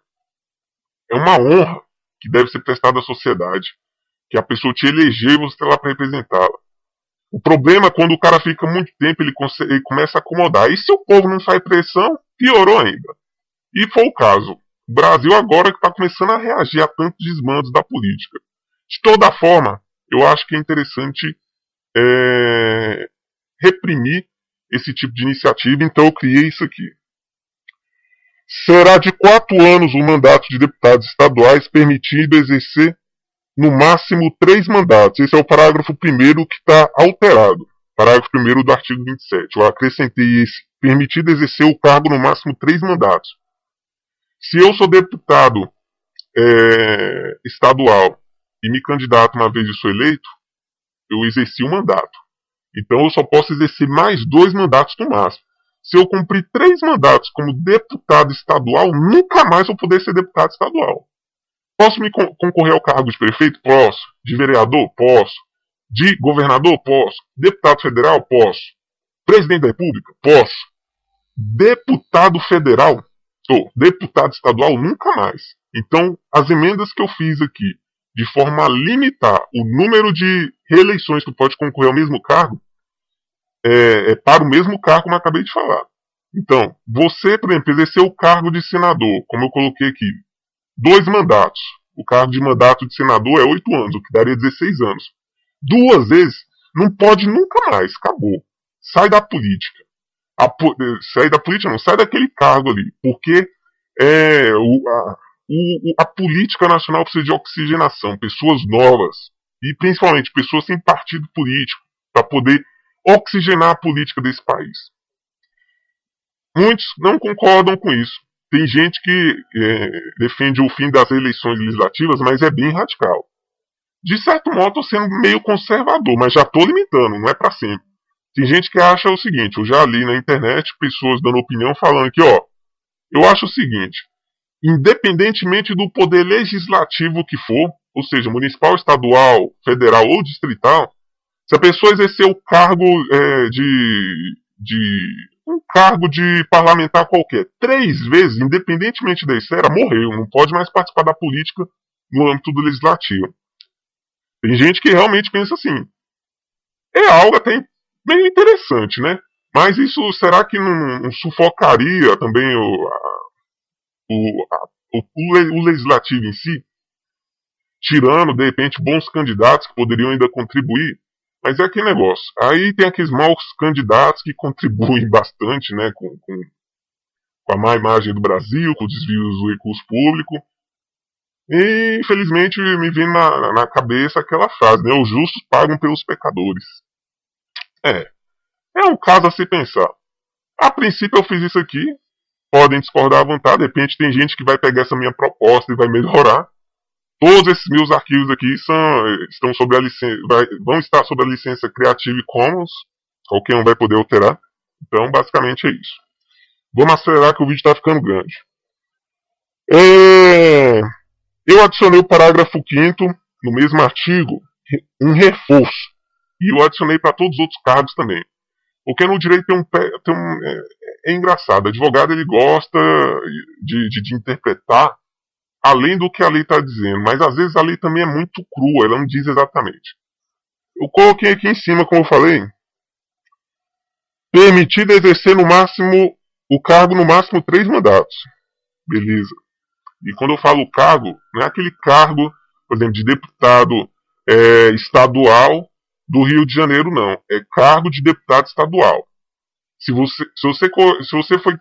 é uma honra que deve ser prestada à sociedade, que a pessoa te elegeu e você está lá para representá-la. O problema é quando o cara fica muito tempo, ele começa a acomodar. E se o povo não faz pressão, piorou ainda. E foi o caso. O Brasil agora que está começando a reagir a tantos desmandos da política. De toda forma, eu acho que é interessante reprimir esse tipo de iniciativa, então eu criei isso aqui. Será de 4 anos o mandato de deputados estaduais, permitindo exercer no máximo 3 mandatos. Esse é o parágrafo 1º que está alterado. Parágrafo 1º do artigo 27. Eu acrescentei esse. Permitido exercer o cargo no máximo 3 mandatos. Se eu sou deputado estadual e me candidato uma vez e sou eleito, eu exerci um mandato. Então eu só posso exercer mais 2 mandatos no máximo. Se eu cumprir 3 mandatos como deputado estadual, nunca mais vou poder ser deputado estadual. Posso me concorrer ao cargo de prefeito? Posso. De vereador? Posso. De governador? Posso. Deputado federal? Posso. Presidente da República? Posso. Deputado federal? Ou deputado estadual? Nunca mais. Então, as emendas que eu fiz aqui, de forma a limitar o número de reeleições que pode concorrer ao mesmo cargo, para o mesmo cargo como eu acabei de falar. Então, você, por exemplo, exercer o cargo de senador, como eu coloquei aqui, 2 mandatos. O cargo de mandato de senador é 8 anos, o que daria 16 anos. 2 vezes, não pode nunca mais, acabou. Sai da política. Sai da política não, sai daquele cargo ali. Porque a política nacional precisa de oxigenação, pessoas novas. E principalmente pessoas sem partido político, para poder oxigenar a política desse país. Muitos não concordam com isso. Tem gente que defende o fim das eleições legislativas, mas é bem radical. De certo modo, estou sendo meio conservador, mas já estou limitando, não é para sempre. Tem gente que acha o seguinte, eu já li na internet pessoas dando opinião falando que, eu acho o seguinte, independentemente do poder legislativo que for, ou seja, municipal, estadual, federal ou distrital, se a pessoa exercer o cargo um cargo de parlamentar qualquer 3 vezes, independentemente da esfera, morreu, não pode mais participar da política no âmbito do legislativo. Tem gente que realmente pensa assim. É algo até meio interessante, né? Mas isso, será que não sufocaria também o legislativo em si? Tirando, de repente, bons candidatos que poderiam ainda contribuir? Mas é aquele negócio. Aí tem aqueles maus candidatos que contribuem bastante, né? Com a má imagem do Brasil, com o desvio do recurso público. E, infelizmente, me vem na cabeça aquela frase, né? Os justos pagam pelos pecadores. É um caso a se pensar. A princípio eu fiz isso aqui, podem discordar à vontade, de repente tem gente que vai pegar essa minha proposta e vai melhorar. Todos esses meus arquivos aqui estão sob a licença, vão estar sob a licença Creative Commons, qualquer um vai poder alterar. Então, basicamente é isso. Vamos acelerar que o vídeo está ficando grande. Eu adicionei o parágrafo 5º no mesmo artigo, um reforço. E eu adicionei para todos os outros cargos também. Porque no direito é engraçado. O advogado ele gosta de interpretar além do que a lei está dizendo. Mas às vezes a lei também é muito crua, ela não diz exatamente. Eu coloquei aqui em cima, como eu falei, permitido exercer no máximo o cargo no máximo 3 mandatos. Beleza. E quando eu falo cargo, não é aquele cargo, por exemplo, de deputado estadual do Rio de Janeiro, não. É cargo de deputado estadual. Se você foi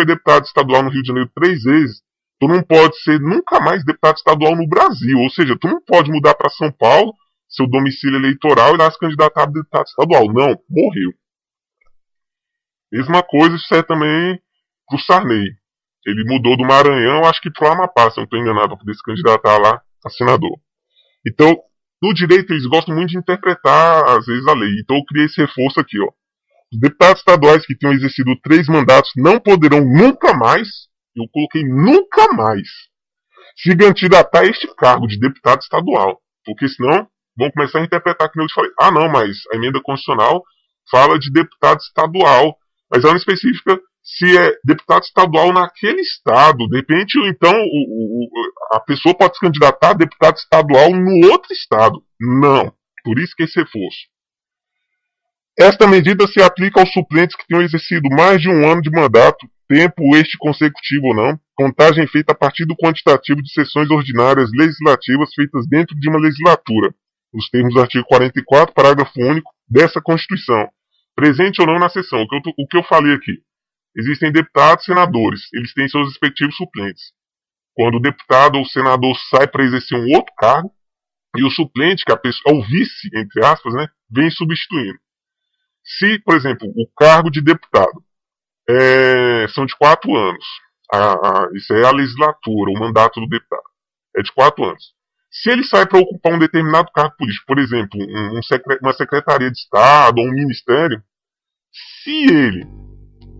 deputado estadual no Rio de Janeiro 3 vezes, tu não pode ser nunca mais deputado estadual no Brasil. Ou seja, tu não pode mudar para São Paulo, seu domicílio eleitoral, e lá se candidatar a deputado estadual. Não, morreu. Mesma coisa, isso é também pro Sarney. Ele mudou do Maranhão, acho que pro Amapá, se eu não estou enganado, para poder se candidatar lá a senador. Então, no direito, eles gostam muito de interpretar, às vezes, a lei. Então, eu criei esse reforço aqui, Os deputados estaduais que tenham exercido 3 mandatos não poderão nunca mais, eu coloquei nunca mais, se candidatar a este cargo de deputado estadual. Porque senão, vão começar a interpretar que eu te falei. Ah, não, mas a emenda constitucional fala de deputado estadual. Mas ela não especifica se é deputado estadual naquele estado. De repente, então, a pessoa pode se candidatar a deputado estadual no outro estado. Não. Por isso que esse reforço. Esta medida se aplica aos suplentes que tenham exercido mais de 1 ano de mandato, tempo este consecutivo ou não, contagem feita a partir do quantitativo de sessões ordinárias legislativas feitas dentro de uma legislatura, nos termos do artigo 44, parágrafo único dessa Constituição, presente ou não na sessão. O que eu falei aqui. Existem deputados e senadores, eles têm seus respectivos suplentes. Quando o deputado ou o senador sai para exercer um outro cargo, e o suplente, que a pessoa, o vice, entre aspas, né, vem substituindo. Se, por exemplo, o cargo de deputado são de 4 anos, isso é a legislatura, o mandato do deputado, é de 4 anos. Se ele sai para ocupar um determinado cargo político, por exemplo, uma secretaria de Estado ou um ministério, se ele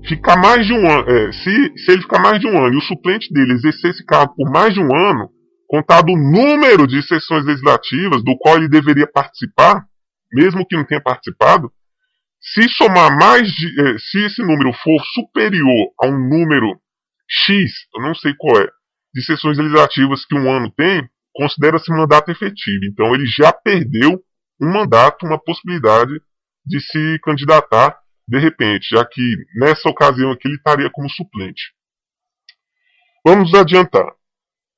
ficar mais de 1 ano, se ele ficar mais de 1 ano e o suplente dele exercer esse cargo por mais de 1 ano, contado o número de sessões legislativas do qual ele deveria participar, mesmo que não tenha participado, se somar se esse número for superior a um número X, eu não sei qual é, de sessões legislativas que um ano tem, considera-se mandato efetivo. Então ele já perdeu um mandato, uma possibilidade de se candidatar de repente, já que nessa ocasião aqui ele estaria como suplente. Vamos adiantar.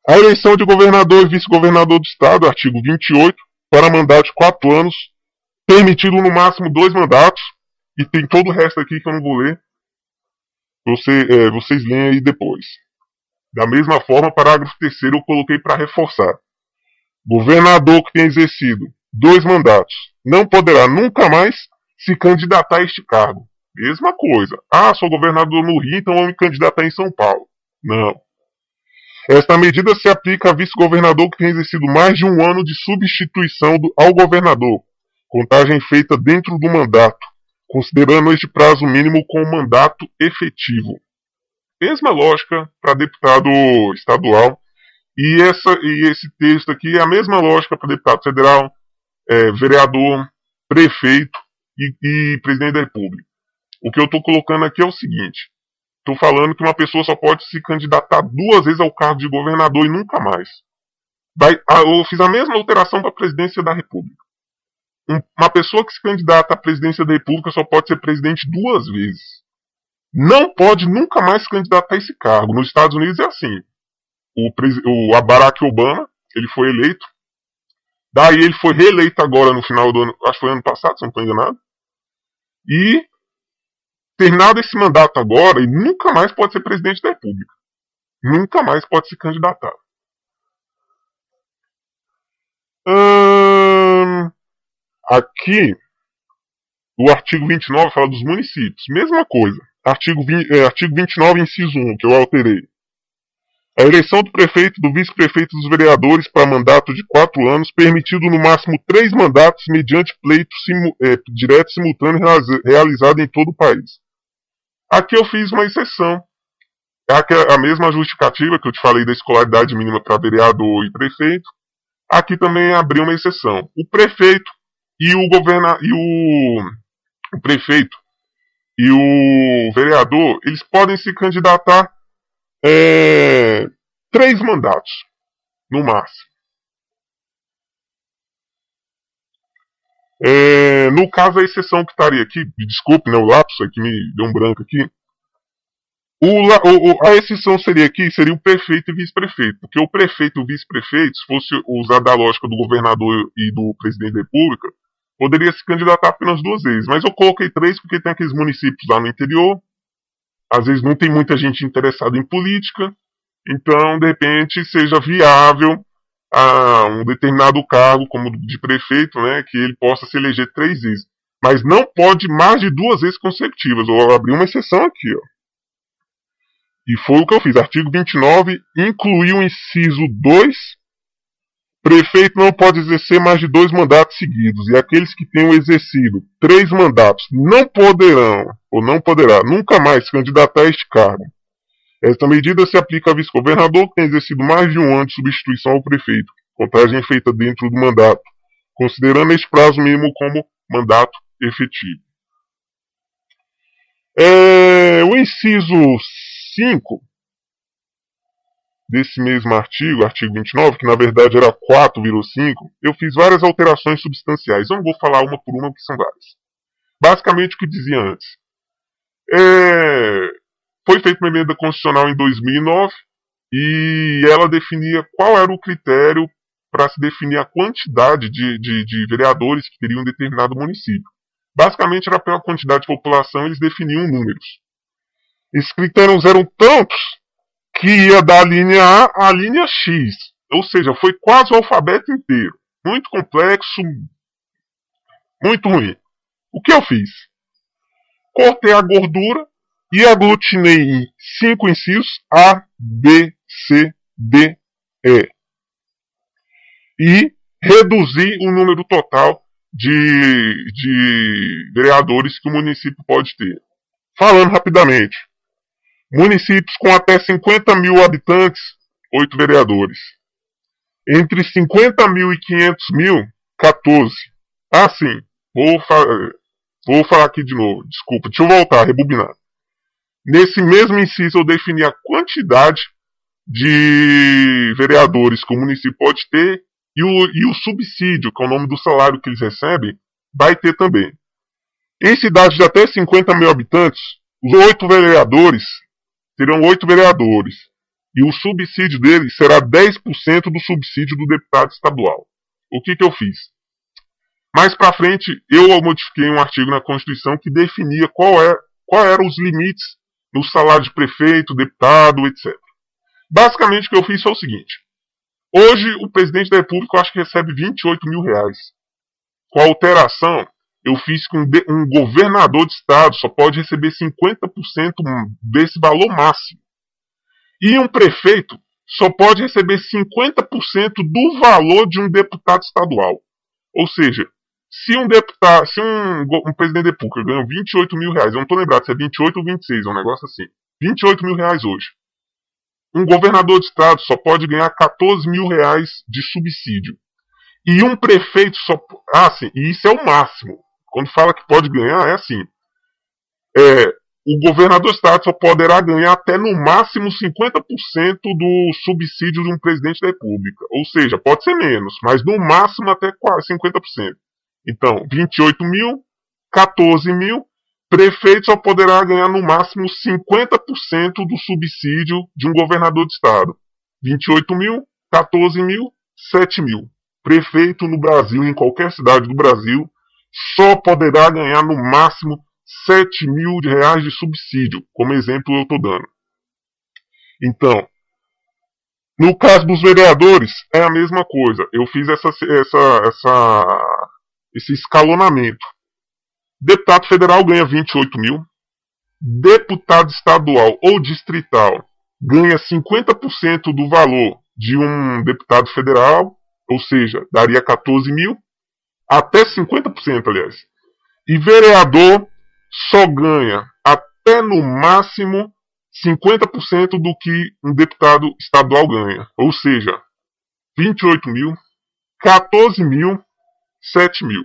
A eleição de governador e vice-governador do estado, artigo 28, para mandato de 4 anos, permitido no máximo 2 mandatos, e tem todo o resto aqui que eu não vou ler. Vocês leem aí depois. Da mesma forma, parágrafo 3º eu coloquei para reforçar. Governador que tem exercido 2 mandatos não poderá nunca mais se candidatar a este cargo. Mesma coisa. Ah, sou governador no Rio, então vou me candidatar em São Paulo. Não. Esta medida se aplica a vice-governador que tem exercido mais de 1 ano de substituição ao governador, contagem feita dentro do mandato, considerando este prazo mínimo como mandato efetivo. Mesma lógica para deputado estadual, e esse texto aqui é a mesma lógica para deputado federal, vereador, prefeito e presidente da República. O que eu estou colocando aqui é o seguinte: estou falando que uma pessoa só pode se candidatar 2 vezes ao cargo de governador e nunca mais. Eu fiz a mesma alteração para a presidência da República. Uma pessoa que se candidata à presidência da República só pode ser presidente 2 vezes. Não pode nunca mais se candidatar a esse cargo. Nos Estados Unidos é assim. O Barack Obama, ele foi eleito. Daí ele foi reeleito agora no final do ano, acho que foi ano passado, se não estou enganado. E terminado esse mandato agora, ele nunca mais pode ser presidente da República. Nunca mais pode se candidatar. Aqui, o artigo 29 fala dos municípios. Mesma coisa. Artigo 29, inciso 1, que eu alterei. A eleição do prefeito, do vice-prefeito e dos vereadores para mandato de 4 anos, permitido no máximo 3 mandatos mediante pleito direto e simultâneo realizado em todo o país. Aqui eu fiz uma exceção. A mesma justificativa que eu te falei da escolaridade mínima para vereador e prefeito. Aqui também abri uma exceção. O prefeito e o prefeito e o vereador, eles podem se candidatar 3 mandatos, no máximo. No caso, a exceção que estaria aqui, desculpe, né, o lapso aqui me deu um branco aqui. A exceção seria o prefeito e vice-prefeito, porque o prefeito e o vice-prefeito, se fosse usar da lógica do governador e do presidente da República, poderia se candidatar apenas 2 vezes, mas eu coloquei 3 porque tem aqueles municípios lá no interior, às vezes não tem muita gente interessada em política, então de repente seja viável a um determinado cargo, como de prefeito, né, que ele possa se eleger 3 vezes, mas não pode mais de 2 vezes consecutivas. Eu abri uma exceção aqui, ó. E foi o que eu fiz. Artigo 29 incluiu o inciso 2. Prefeito não pode exercer mais de 2 mandatos seguidos, e aqueles que tenham exercido 3 mandatos não poderão, ou não poderá, nunca mais se candidatar a este cargo. Esta medida se aplica a vice-governador que tem exercido mais de 1 ano de substituição ao prefeito, contagem feita dentro do mandato, considerando este prazo mínimo como mandato efetivo. O inciso 5 desse mesmo artigo 29, que na verdade era 4, virou 5, eu fiz várias alterações substanciais. Eu não vou falar uma por uma, porque são várias. Basicamente o que dizia antes. Foi feita uma emenda constitucional em 2009 e ela definia qual era o critério para se definir a quantidade de vereadores que teriam um determinado município. Basicamente era pela quantidade de população, eles definiam números. Esses critérios eram tantos que ia da linha A à linha X. Ou seja, foi quase o alfabeto inteiro. Muito complexo, muito ruim. O que eu fiz? Cortei a gordura e aglutinei em 5 incisos A, B, C, D, E. E reduzi o número total de vereadores que o município pode ter. Falando rapidamente. Municípios com até 50 mil habitantes, 8 vereadores. Entre 50 mil e 500 mil, 14. Sim. Vou falar aqui de novo. Desculpa, deixa eu voltar, rebobinar. Nesse mesmo inciso eu defini a quantidade de vereadores que o município pode ter e o subsídio, que é o nome do salário que eles recebem, vai ter também. Em cidades de até 50 mil habitantes, os 8 vereadores terão 8 vereadores. E o subsídio dele será 10% do subsídio do deputado estadual. O que eu fiz? Mais para frente, eu modifiquei um artigo na Constituição que definia qual eram os limites no salário de prefeito, deputado, etc. Basicamente, o que eu fiz foi o seguinte. Hoje, o presidente da República, eu acho que recebe 28 mil reais. Com a alteração, eu fiz que um governador de estado só pode receber 50% desse valor máximo. E um prefeito só pode receber 50% do valor de um deputado estadual. Ou seja, se um presidente da República ganha 28 mil reais, eu não estou lembrado se é 28 ou 26, é um negócio assim. 28 mil reais hoje. Um governador de estado só pode ganhar 14 mil reais de subsídio. E um prefeito só... e isso é o máximo. Quando fala que pode ganhar, é assim. O governador do estado só poderá ganhar até no máximo 50% do subsídio de um presidente da República. Ou seja, pode ser menos, mas no máximo até 50%. Então, 28 mil, 14 mil, prefeito só poderá ganhar no máximo 50% do subsídio de um governador de estado. 28 mil, 14 mil, 7 mil. Prefeito no Brasil, em qualquer cidade do Brasil, só poderá ganhar no máximo 7 mil reais de subsídio, como exemplo eu estou dando. Então, no caso dos vereadores, é a mesma coisa. Eu fiz esse escalonamento. Deputado federal ganha 28 mil. Deputado estadual ou distrital ganha 50% do valor de um deputado federal, ou seja, daria 14 mil, até 50%, aliás. E vereador só ganha até no máximo 50% do que um deputado estadual ganha. Ou seja, 28 mil, 14 mil, 7 mil.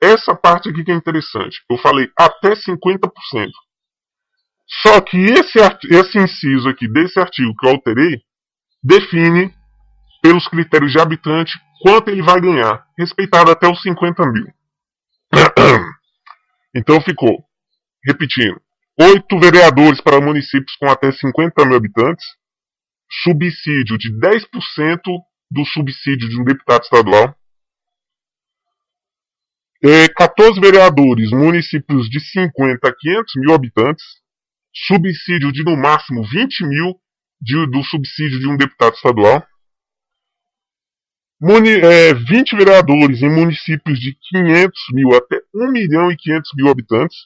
Essa parte aqui que é interessante. Eu falei até 50%. Só que esse inciso aqui desse artigo que eu alterei define, pelos critérios de habitante, quanto ele vai ganhar, respeitado até os 50 mil. Então ficou, repetindo, 8 vereadores para municípios com até 50 mil habitantes, subsídio de 10% do subsídio de um deputado estadual, 14 vereadores, municípios de 50 a 500 mil habitantes, subsídio de no máximo 20 mil do subsídio de um deputado estadual, 20 vereadores em municípios de 500 mil até 1 milhão e 500 mil habitantes,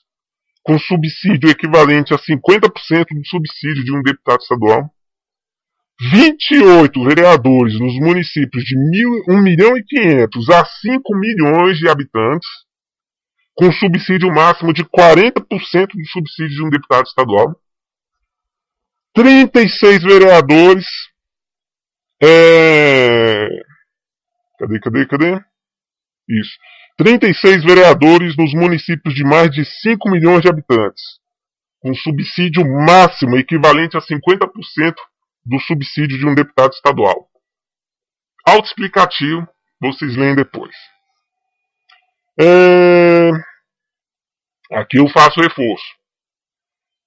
com subsídio equivalente a 50% do subsídio de um deputado estadual, 28 vereadores nos municípios de 1 milhão e 500 a 5 milhões de habitantes, com subsídio máximo de 40% do subsídio de um deputado estadual, 36 vereadores, Cadê? Isso. 36 vereadores nos municípios de mais de 5 milhões de habitantes, com subsídio máximo equivalente a 50% do subsídio de um deputado estadual. Autoexplicativo, vocês leem depois. Aqui eu faço reforço.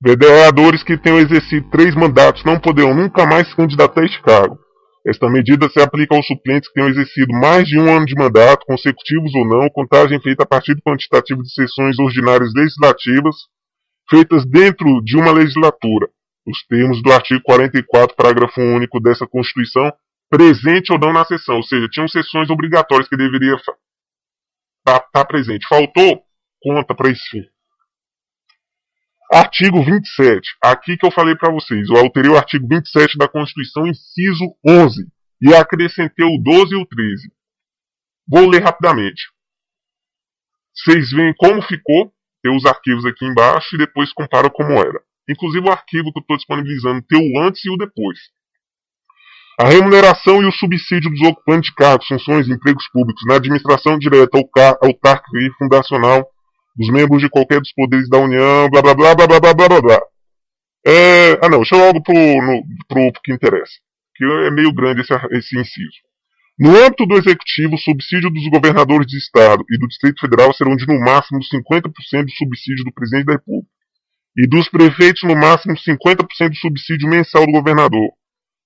Vereadores que tenham exercido 3 mandatos não poderão nunca mais se candidatar a este cargo. Esta medida se aplica aos suplentes que tenham exercido mais de 1 ano de mandato, consecutivos ou não, contagem feita a partir do quantitativo de sessões ordinárias legislativas feitas dentro de uma legislatura, os termos do artigo 44, parágrafo único dessa Constituição, presente ou não na sessão. Ou seja, tinham sessões obrigatórias que deveria estar presente. Faltou? Conta para esse fim. Artigo 27. Aqui que eu falei para vocês. Eu alterei o artigo 27 da Constituição, inciso 11. E acrescentei o 12 e o 13. Vou ler rapidamente. Vocês veem como ficou. Tem os arquivos aqui embaixo e depois comparam como era. Inclusive o arquivo que eu estou disponibilizando tem o antes e o depois. A remuneração e o subsídio dos ocupantes de cargos, funções e empregos públicos na administração direta, autárquica e fundacional dos membros de qualquer dos poderes da União, blá blá blá blá blá blá blá blá. Deixa eu logo pro que interessa, que é meio grande esse inciso. No âmbito do Executivo, o subsídio dos governadores de Estado e do Distrito Federal serão de no máximo 50% do subsídio do Presidente da República. E dos prefeitos, no máximo 50% do subsídio mensal do governador.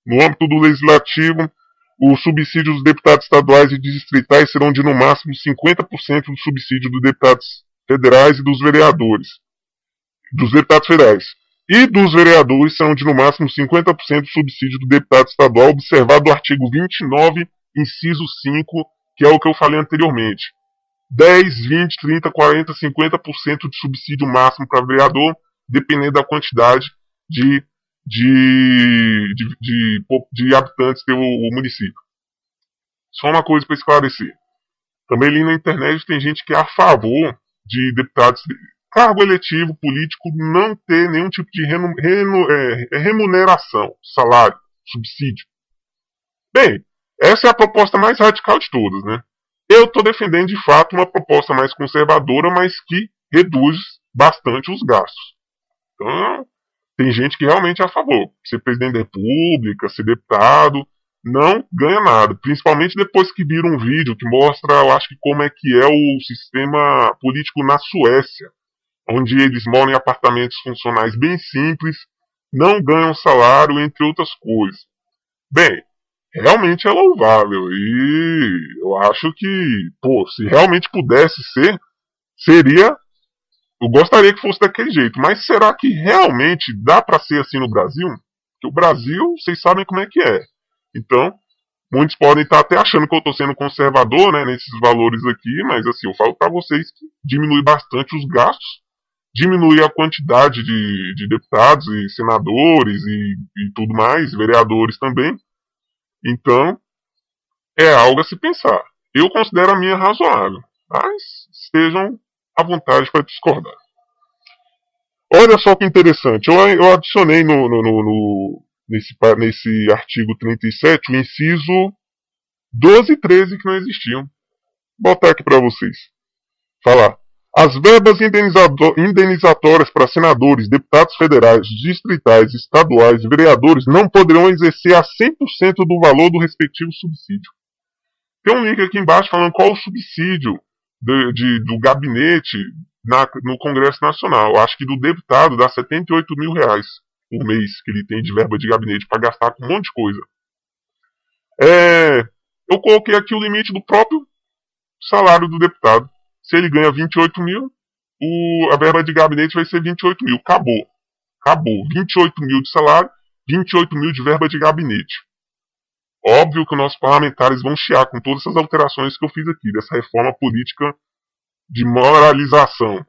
No âmbito do legislativo, os subsídios dos deputados estaduais e distritais serão de no máximo 50% do subsídio dos deputados federais e dos vereadores. Dos deputados federais. E dos vereadores serão de no máximo 50% do subsídio do deputado estadual, observado o artigo 29, inciso 5, que é o que eu falei anteriormente. 10, 20, 30, 40, 50% de subsídio máximo para vereador, dependendo da quantidade de habitantes que tem o município. Só uma coisa para esclarecer. Também ali na internet tem gente que é a favor de deputados, cargo eletivo político, não ter nenhum tipo de remuneração, salário, subsídio. Bem, essa é a proposta mais radical de todas, né? Eu estou defendendo de fato uma proposta mais conservadora, mas que reduz bastante os gastos. Então, tem gente que realmente é a favor. Ser presidente da república, ser deputado, não ganha nada. Principalmente depois que vira um vídeo que mostra, eu acho que como é que é o sistema político na Suécia, onde eles moram em apartamentos funcionais bem simples, não ganham salário, entre outras coisas. Bem, realmente é louvável e eu acho que, se realmente pudesse ser, seria. Eu gostaria que fosse daquele jeito, mas será que realmente dá para ser assim no Brasil? Porque o Brasil, vocês sabem como é que é. Então, muitos podem estar até achando que eu estou sendo conservador, né, nesses valores aqui, mas assim, eu falo para vocês que diminui bastante os gastos, diminui a quantidade de deputados e senadores e tudo mais, vereadores também. Então, é algo a se pensar. Eu considero a minha razoável, mas estejam à vontade para discordar. Olha só que interessante, eu adicionei nesse artigo 37 o inciso 12 e 13 que não existiam. Vou botar aqui para vocês. Falar. As verbas indenizatórias para senadores, deputados federais, distritais, estaduais e vereadores não poderão exercer a 100% do valor do respectivo subsídio. Tem um link aqui embaixo falando qual o subsídio do gabinete no Congresso Nacional. Eu acho que do deputado dá R$78 mil por mês que ele tem de verba de gabinete para gastar com um monte de coisa. Eu coloquei aqui o limite do próprio salário do deputado. Se ele ganha 28 mil, a verba de gabinete vai ser 28 mil. Acabou. 28 mil de salário, 28 mil de verba de gabinete. Óbvio que os nossos parlamentares vão chiar com todas essas alterações que eu fiz aqui, dessa reforma política de moralização.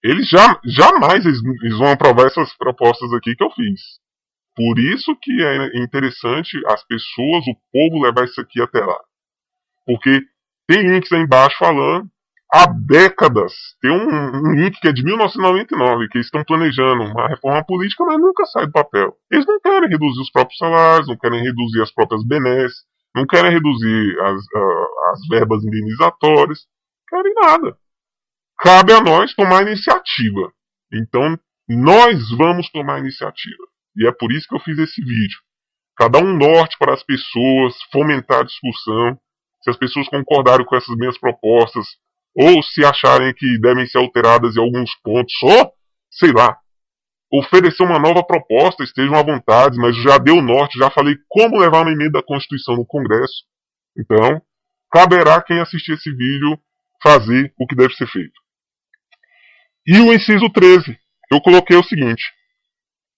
Eles jamais eles vão aprovar essas propostas aqui que eu fiz. Por isso que é interessante as pessoas, o povo levar isso aqui até lá. Porque tem links aí embaixo falando há décadas. Tem um link que é de 1999, que eles estão planejando uma reforma política, mas nunca sai do papel. Eles não querem reduzir os próprios salários, não querem reduzir as próprias benesses, não querem reduzir as verbas indenizatórias, não querem nada. Cabe a nós tomar iniciativa. Então, nós vamos tomar iniciativa. E é por isso que eu fiz esse vídeo. Cada um norte para as pessoas, fomentar a discussão. Se as pessoas concordarem com essas minhas propostas, ou se acharem que devem ser alteradas em alguns pontos, ou, sei lá, oferecer uma nova proposta, estejam à vontade, mas já dei o norte, já falei como levar uma emenda da Constituição no Congresso. Então, caberá quem assistir esse vídeo fazer o que deve ser feito. E o inciso 13, eu coloquei o seguinte.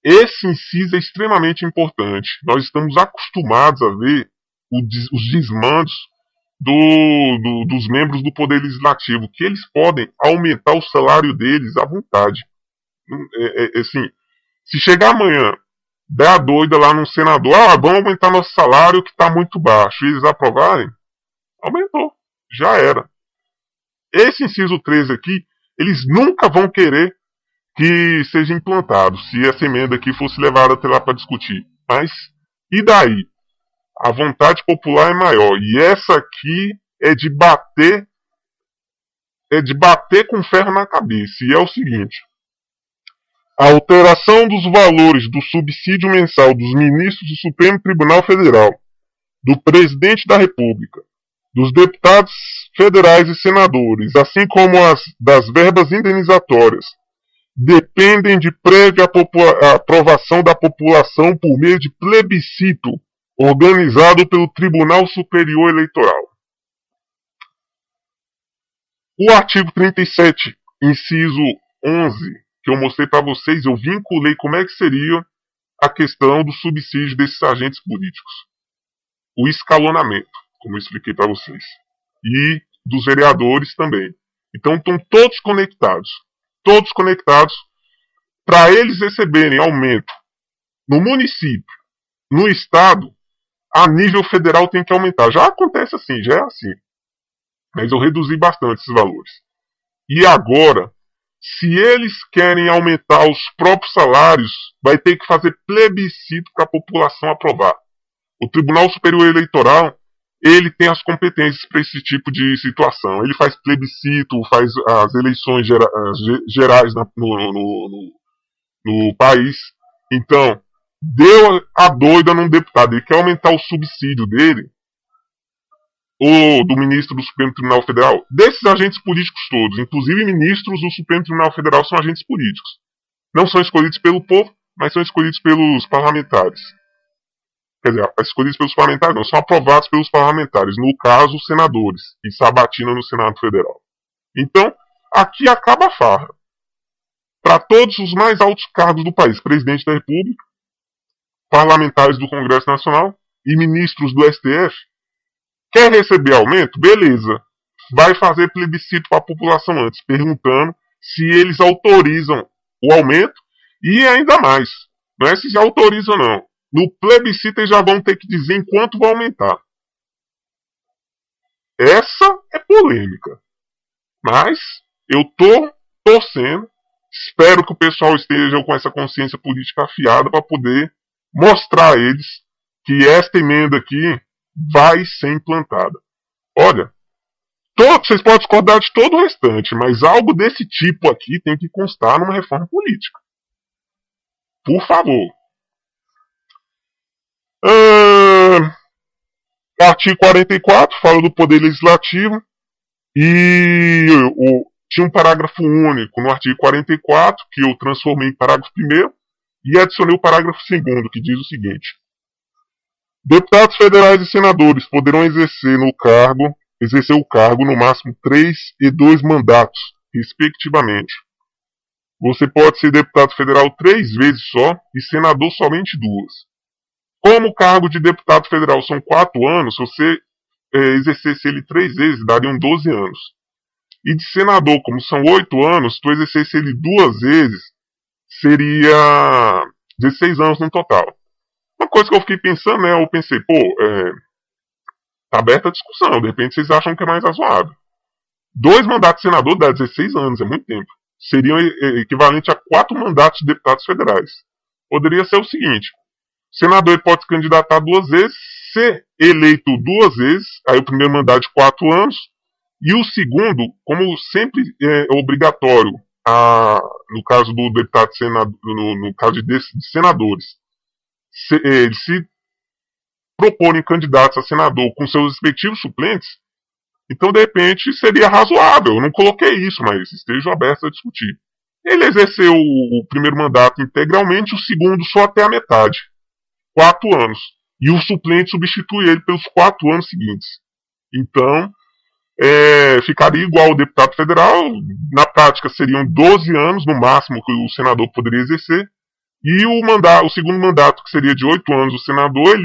Esse inciso é extremamente importante. Nós estamos acostumados a ver os desmandos dos membros do Poder Legislativo, que eles podem aumentar o salário deles à vontade. Assim, se chegar amanhã, der a doida lá no senador, vamos aumentar nosso salário que está muito baixo, e eles aprovarem, aumentou, já era. Esse inciso 13 aqui, eles nunca vão querer que seja implantado, se essa emenda aqui fosse levada até lá para discutir. Mas, e daí? A vontade popular é maior. E essa aqui é de bater com ferro na cabeça. E é o seguinte. A alteração dos valores do subsídio mensal dos ministros do Supremo Tribunal Federal, do Presidente da República, dos deputados federais e senadores, assim como as das verbas indenizatórias dependem de prévia aprovação da população por meio de plebiscito organizado pelo Tribunal Superior Eleitoral. O artigo 37, inciso 11, que eu mostrei para vocês, eu vinculei como é que seria a questão do subsídio desses agentes políticos. O escalonamento, como eu expliquei para vocês. E dos vereadores também. Então estão todos conectados. Todos conectados para eles receberem aumento no município, no estado, a nível federal tem que aumentar. Já acontece assim, já é assim. Mas eu reduzi bastante esses valores. E agora, se eles querem aumentar os próprios salários, vai ter que fazer plebiscito para a população aprovar. O Tribunal Superior Eleitoral, ele tem as competências para esse tipo de situação. Ele faz plebiscito, faz as eleições gerais no país. Então, deu a doida num deputado. Ele quer aumentar o subsídio dele, ou do ministro do Supremo Tribunal Federal, desses agentes políticos todos, inclusive ministros do Supremo Tribunal Federal são agentes políticos. Não são escolhidos pelo povo, mas são escolhidos pelos parlamentares. Quer dizer, escolhidos pelos parlamentares não, são aprovados pelos parlamentares, no caso, os senadores, e sabatina no Senado Federal. Então, aqui acaba a farra. Para todos os mais altos cargos do país, presidente da República, parlamentares do Congresso Nacional e ministros do STF, quer receber aumento? Beleza. Vai fazer plebiscito para a população antes, perguntando se eles autorizam o aumento e ainda mais. Não é se já autorizam ou não. No plebiscito eles já vão ter que dizer em quanto vai aumentar. Essa é polêmica. Mas eu tô torcendo. Espero que o pessoal esteja com essa consciência política afiada para poder mostrar a eles que esta emenda aqui vai ser implantada. Olha, vocês podem discordar de todo o restante, mas algo desse tipo aqui tem que constar numa reforma política. Por favor. Artigo 44 fala do Poder Legislativo e tinha um parágrafo único no artigo 44 que eu transformei em parágrafo 1º e adicionei o parágrafo 2º que diz o seguinte: deputados federais e senadores poderão exercer o cargo no máximo 3 e 2 mandatos, respectivamente. Você pode ser deputado federal 3 vezes só e senador somente 2. Como o cargo de deputado federal são 4 anos, se você exercesse ele 3 vezes, dariam 12 anos. E de senador, como são 8 anos, se tu exercesse ele 2 vezes, seria 16 anos no total. Uma coisa que eu fiquei pensando, né? Eu pensei, tá aberta a discussão, de repente vocês acham que é mais razoável. 2 mandatos de senador dá 16 anos, é muito tempo. Seriam equivalente a 4 mandatos de deputados federais. Poderia ser o seguinte: o senador pode se candidatar 2 vezes, ser eleito 2 vezes, aí o primeiro mandato de 4 anos, e o segundo, como sempre é obrigatório, no caso do deputado senador, no caso de senadores, eles se proporem candidatos a senador com seus respectivos suplentes, então de repente seria razoável. Eu não coloquei isso, mas esteja aberto a discutir. Ele exerceu o primeiro mandato integralmente, o segundo só até a metade, 4 anos, e o suplente substitui ele pelos 4 anos seguintes. Então ficaria igual ao deputado federal. Na prática seriam 12 anos no máximo que o senador poderia exercer. E o segundo mandato, que seria de 8 anos, o senador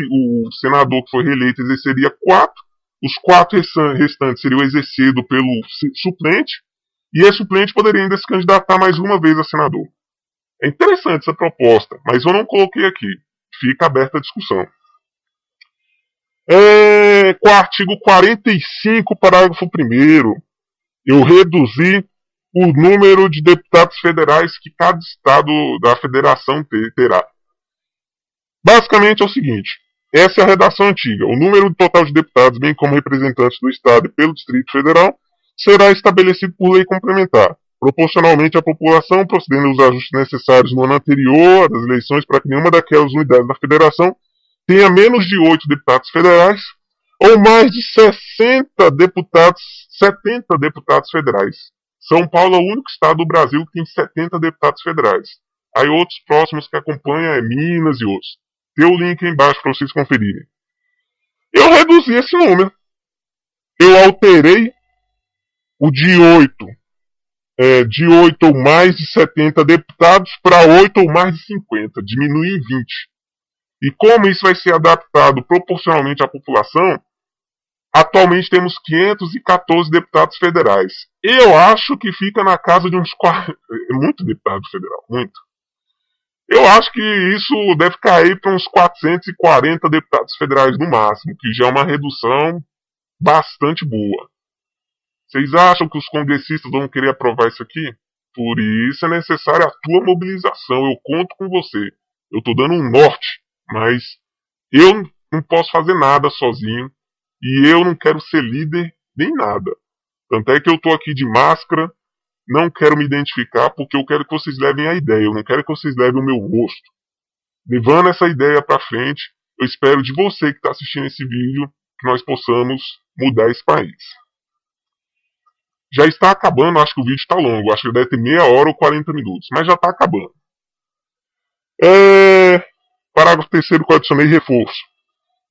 que foi reeleito exerceria 4. Os 4 restantes seriam exercidos pelo suplente. E esse suplente poderia ainda se candidatar mais uma vez a senador. É interessante essa proposta, mas eu não coloquei aqui. Fica aberta a discussão. Com o artigo 45, parágrafo 1º, eu reduzi o número de deputados federais que cada estado da federação terá. Basicamente é o seguinte: essa é a redação antiga. O número total de deputados, bem como representantes do estado e pelo Distrito Federal, será estabelecido por lei complementar, proporcionalmente à população, procedendo aos ajustes necessários no ano anterior às eleições para que nenhuma daquelas unidades da federação tenha menos de 8 deputados federais ou mais de 70 deputados federais. São Paulo é o único estado do Brasil que tem 70 deputados federais. Aí outros próximos que acompanham é Minas e outros. Tem o link aí embaixo para vocês conferirem. Eu reduzi esse número. Eu alterei o de 8 ou mais de 70 deputados para 8 ou mais de 50. Diminui em 20. E como isso vai ser adaptado proporcionalmente à população, atualmente temos 514 deputados federais. Eu acho que fica na casa de uns 40. Muito deputado federal, muito. Eu acho que isso deve cair para uns 440 deputados federais no máximo, que já é uma redução bastante boa. Vocês acham que os congressistas vão querer aprovar isso aqui? Por isso é necessária a tua mobilização. Eu conto com você. Eu estou dando um norte, mas eu não posso fazer nada sozinho e eu não quero ser líder nem nada. Tanto é que eu estou aqui de máscara, não quero me identificar porque eu quero que vocês levem a ideia. Eu não quero que vocês levem o meu rosto. Levando essa ideia para frente, eu espero de você que está assistindo esse vídeo que nós possamos mudar esse país. Já está acabando, acho que o vídeo está longo, acho que deve ter meia hora ou 40 minutos, mas já está acabando. Parágrafo 3º que eu adicionei reforço.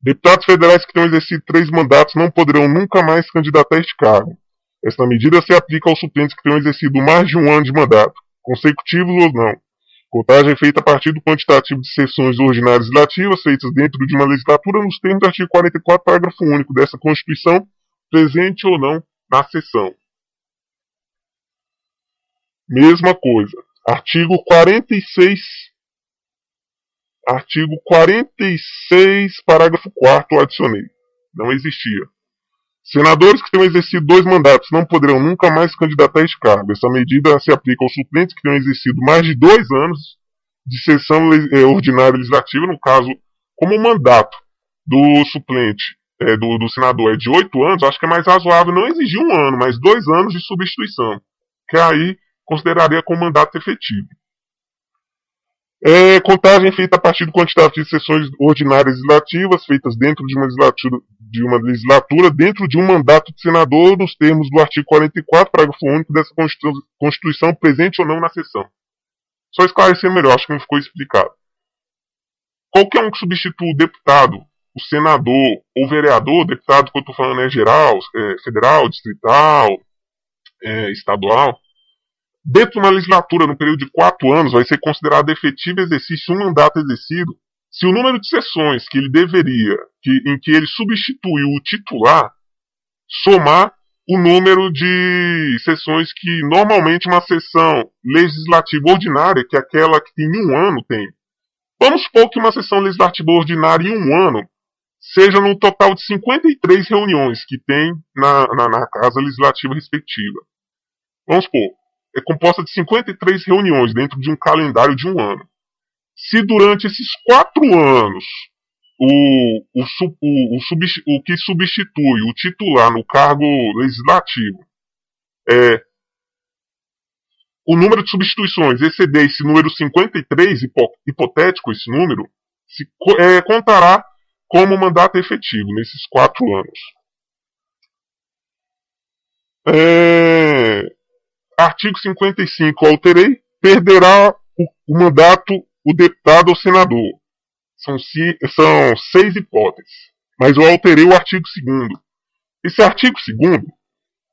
Deputados federais que tenham exercido 3 mandatos não poderão nunca mais se candidatar a este cargo. Esta medida se aplica aos suplentes que tenham exercido mais de 1 ano de mandato, consecutivos ou não. Contagem é feita a partir do quantitativo de sessões ordinárias legislativas feitas dentro de uma legislatura nos termos do artigo 44, parágrafo único dessa Constituição, presente ou não na sessão. Mesma coisa. Artigo 46, parágrafo 4º, adicionei. Não existia. Senadores que tenham exercido 2 mandatos não poderão nunca mais se candidatar a este cargo. Essa medida se aplica aos suplentes que tenham exercido mais de 2 anos de sessão ordinária legislativa. No caso, como o mandato do suplente, do senador é de 8 anos, acho que é mais razoável não exigir 1 ano, mas 2 anos de substituição. Que aí consideraria como mandato efetivo. Contagem feita a partir do quantitativo de sessões ordinárias legislativas feitas dentro de uma legislatura dentro de um mandato de senador nos termos do artigo 44, parágrafo único dessa Constituição, presente ou não na sessão. Só esclarecer melhor, acho que não ficou explicado. Qualquer um que substitua o deputado, o senador ou vereador, deputado que eu estou falando é geral, federal, distrital, estadual, dentro de uma legislatura, no período de 4 anos, vai ser considerado efetivo exercício um mandato exercido se o número de sessões que ele deveria, em que ele substituiu o titular, somar o número de sessões que normalmente uma sessão legislativa ordinária, que é aquela que tem 1 ano, tem. Vamos supor que uma sessão legislativa ordinária em 1 ano seja num total de 53 reuniões que tem na casa legislativa respectiva. Vamos supor. É composta de 53 reuniões dentro de um calendário de 1 ano. Se durante esses 4 anos o que substitui o titular no cargo legislativo, o número de substituições exceder esse número 53, hipotético esse número, contará como mandato efetivo nesses 4 anos. Artigo 55, alterei, perderá o mandato o deputado ou senador. São 6 hipóteses. Mas eu alterei o artigo 2º. Esse artigo 2º,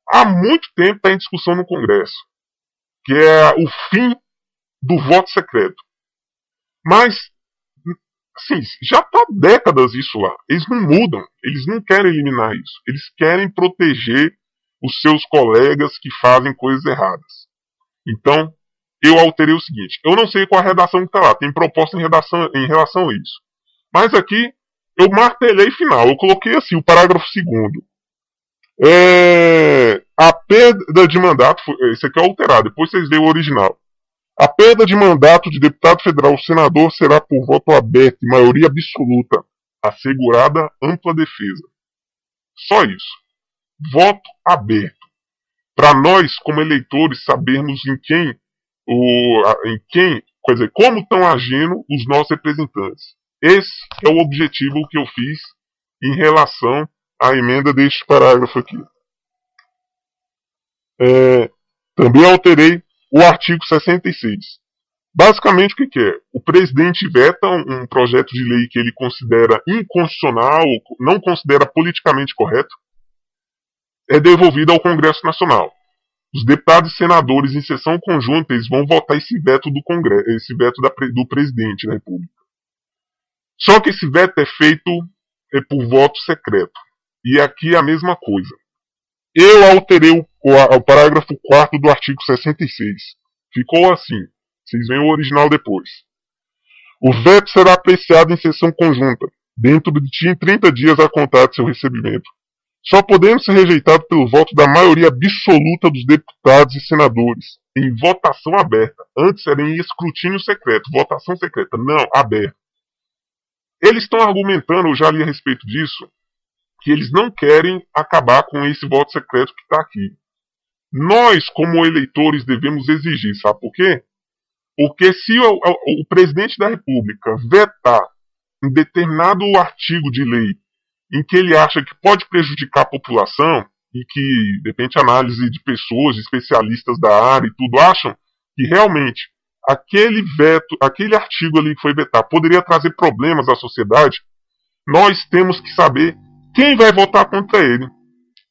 há muito tempo está em discussão no Congresso, que é o fim do voto secreto. Mas, assim, já está há décadas isso lá. Eles não mudam, eles não querem eliminar isso. Eles querem proteger os seus colegas que fazem coisas erradas. Então, eu alterei o seguinte. Eu não sei qual a redação que está lá. Tem proposta em relação a isso. Mas aqui, eu martelei final. Eu coloquei assim, o parágrafo 2º. A perda de mandato... Esse aqui é alterado. Depois vocês veem o original. A perda de mandato de deputado federal ou senador será por voto aberto e maioria absoluta. Assegurada ampla defesa. Só isso. Voto aberto. Para nós, como eleitores, sabermos como estão agindo os nossos representantes. Esse é o objetivo que eu fiz em relação à emenda deste parágrafo aqui. Também alterei o artigo 66. Basicamente, o que é? O presidente veta um projeto de lei que ele considera inconstitucional, não considera politicamente correto, é devolvido ao Congresso Nacional. Os deputados e senadores em sessão conjunta eles vão votar esse veto do Congresso, esse veto do presidente da República. Só que esse veto é feito por voto secreto. E aqui é a mesma coisa. Eu alterei o parágrafo 4º do artigo 66. Ficou assim. Vocês veem o original depois. O veto será apreciado em sessão conjunta, dentro de 30 dias a contar de seu recebimento, só podendo ser rejeitado pelo voto da maioria absoluta dos deputados e senadores, em votação aberta. Antes era em escrutínio secreto, votação secreta. Não, aberta. Eles estão argumentando, eu já li a respeito disso, que eles não querem acabar com esse voto secreto que está aqui. Nós, como eleitores, devemos exigir, sabe por quê? Porque se o presidente da República vetar um determinado artigo de lei em que ele acha que pode prejudicar a população, e que, de repente, análise de pessoas, de especialistas da área e tudo, acham que realmente aquele veto, aquele artigo ali que foi vetado, poderia trazer problemas à sociedade, nós temos que saber quem vai votar contra ele.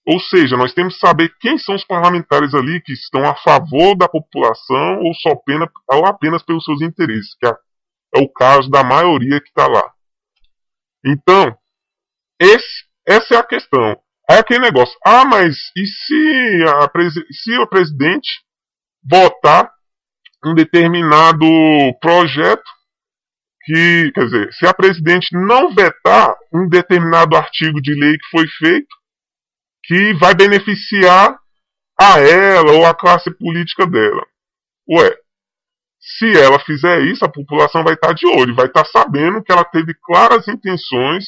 Ou seja, nós temos que saber quem são os parlamentares ali que estão a favor da população ou apenas pelos seus interesses, que é o caso da maioria que está lá. Então, essa é a questão. Aí aquele negócio, mas e se o presidente votar um determinado projeto quer dizer, se a presidente não vetar um determinado artigo de lei que foi feito, que vai beneficiar a ela ou a classe política dela. Se ela fizer isso, a população vai estar de olho, vai estar sabendo que ela teve claras intenções,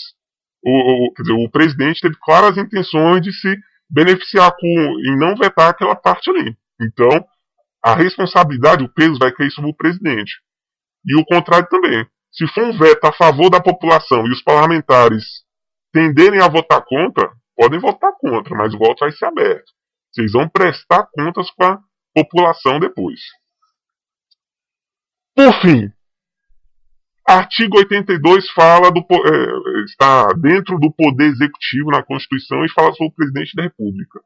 quer dizer, o presidente teve claras intenções de se beneficiar em não vetar aquela parte ali. Então, a responsabilidade, o peso vai cair sobre o presidente. E o contrário também. Se for um veto a favor da população e os parlamentares tenderem a votar contra, podem votar contra, mas o voto vai ser aberto. Vocês vão prestar contas com a população depois. Por fim, artigo 82 fala está dentro do poder executivo na Constituição e fala sobre o presidente da República.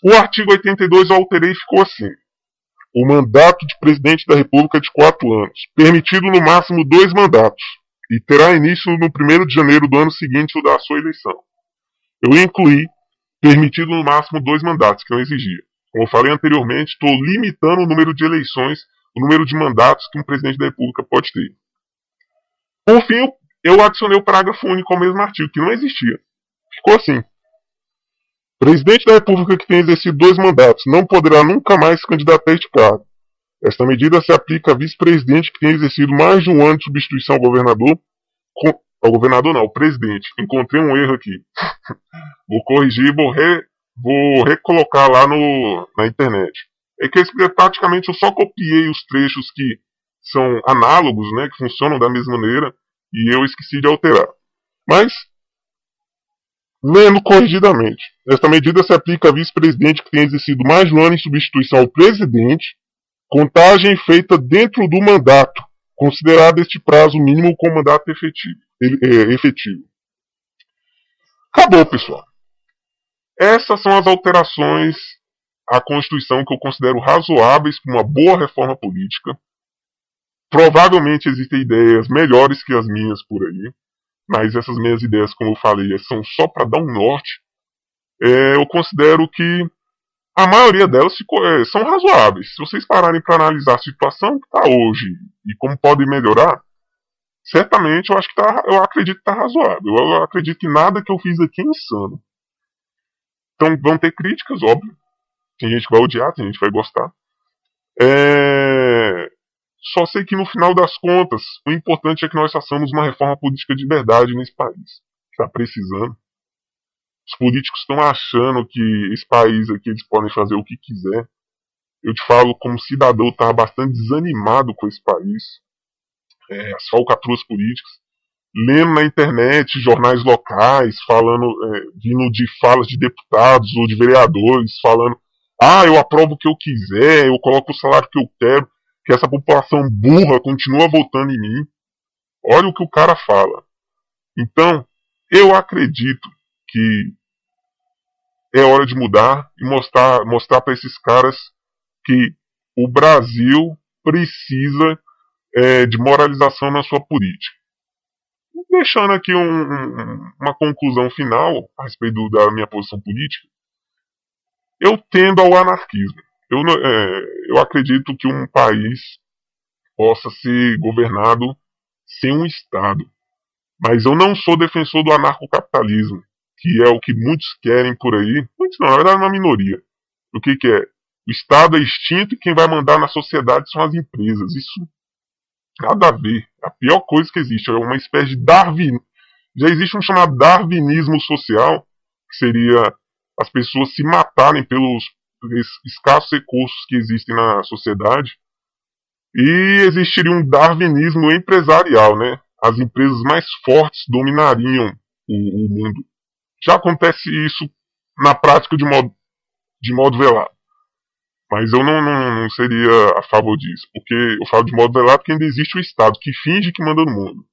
O artigo 82 eu alterei e ficou assim. O mandato de presidente da República é de 4 anos, permitido no máximo 2 mandatos, e terá início no 1º de janeiro do ano seguinte ou da sua eleição. Eu incluí permitido no máximo 2 mandatos, que eu exigia. Como eu falei anteriormente, estou limitando o número de eleições, o número de mandatos que um presidente da República pode ter. Por fim, eu adicionei o parágrafo único ao mesmo artigo, que não existia. Ficou assim. Presidente da República que tem exercido 2 mandatos não poderá nunca mais se candidatar a este cargo. Esta medida se aplica a vice-presidente que tem exercido mais de 1 ano de substituição ao governador. Ao governador não, ao presidente. Encontrei um erro aqui. Vou corrigir, vou recolocar lá na internet. É que praticamente eu só copiei os trechos que são análogos, né, que funcionam da mesma maneira, e eu esqueci de alterar. Mas, lendo corrigidamente, esta medida se aplica a vice-presidente que tem exercido mais de 1 ano em substituição ao presidente, contagem feita dentro do mandato, considerado este prazo mínimo como mandato efetivo. Acabou, pessoal. Essas são as alterações à Constituição que eu considero razoáveis para uma boa reforma política. Provavelmente existem ideias melhores que as minhas por aí, mas essas minhas ideias, como eu falei, são só para dar um norte. Eu considero que a maioria delas são razoáveis. Se vocês pararem para analisar a situação que está hoje e como pode melhorar, certamente eu acredito que está razoável. Eu acredito que nada que eu fiz aqui é insano. Então vão ter críticas, óbvio. Tem gente que vai odiar, tem gente que vai gostar. Só sei que no final das contas, o importante é que nós façamos uma reforma política de verdade nesse país. Está precisando. Os políticos estão achando que esse país aqui eles podem fazer o que quiser. Eu te falo, como cidadão, eu estava bastante desanimado com esse país. As falcatruas políticas. Lendo na internet jornais locais, vindo de falas de deputados ou de vereadores, falando Ah, eu aprovo o que eu quiser, eu coloco o salário que eu quero, que essa população burra continua votando em mim. Olha o que o cara fala. Então, eu acredito que é hora de mudar e mostrar para esses caras que o Brasil precisa de moralização na sua política. Deixando aqui uma conclusão final a respeito da minha posição política, eu tendo ao anarquismo. Eu acredito que um país possa ser governado sem um Estado. Mas eu não sou defensor do anarcocapitalismo, que é o que muitos querem por aí. Muitos não, na verdade é uma minoria. O que é? O Estado é extinto e quem vai mandar na sociedade são as empresas. Isso nada a ver. A pior coisa que existe é uma espécie de Darwin. Já existe um chamado darwinismo social, que seria as pessoas se matarem pelos escassos recursos que existem na sociedade. E existiria um darwinismo empresarial, né? As empresas mais fortes dominariam o mundo. Já acontece isso na prática de modo velado. Mas eu não seria a favor disso, porque eu falo de modo velado porque ainda existe o Estado que finge que manda no mundo.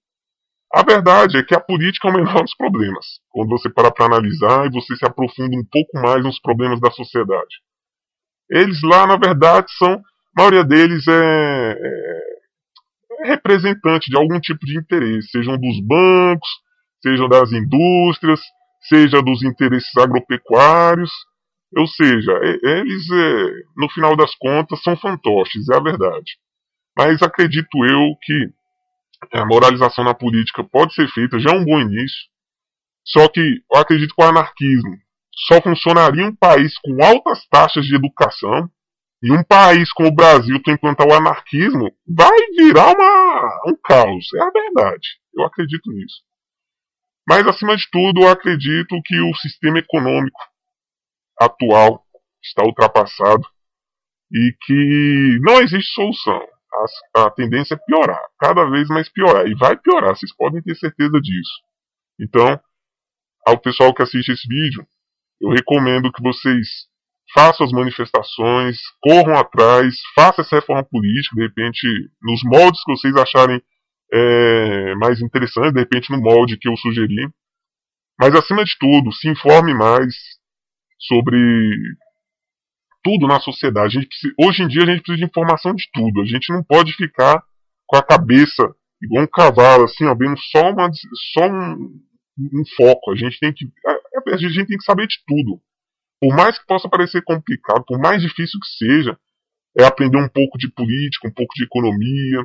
A verdade é que a política é o menor dos problemas, quando você para analisar e você se aprofunda um pouco mais nos problemas da sociedade. Eles lá, na verdade, a maioria deles é representante de algum tipo de interesse, sejam dos bancos, sejam das indústrias, seja dos interesses agropecuários, ou seja, eles, no final das contas, são fantoches, é a verdade. Mas acredito eu que a moralização na política pode ser feita, já é um bom início, só que eu acredito que o anarquismo só funcionaria em um país com altas taxas de educação, e um país como o Brasil, tu implantar o anarquismo, vai virar um caos, é a verdade. Eu acredito nisso. Mas, acima de tudo, eu acredito que o sistema econômico atual está ultrapassado e que não existe solução. A tendência é piorar, cada vez mais piorar. E vai piorar, vocês podem ter certeza disso. Então, ao pessoal que assiste esse vídeo, eu recomendo que vocês façam as manifestações, corram atrás, façam essa reforma política, de repente, nos moldes que vocês acharem mais interessantes, de repente no molde que eu sugeri. Mas, acima de tudo, se informe mais sobre tudo na sociedade. Hoje em dia a gente precisa de informação de tudo. A gente não pode ficar com a cabeça igual um cavalo, assim, ó, vendo só um foco. A gente tem que saber de tudo. Por mais que possa parecer complicado, por mais difícil que seja, é aprender um pouco de política, um pouco de economia,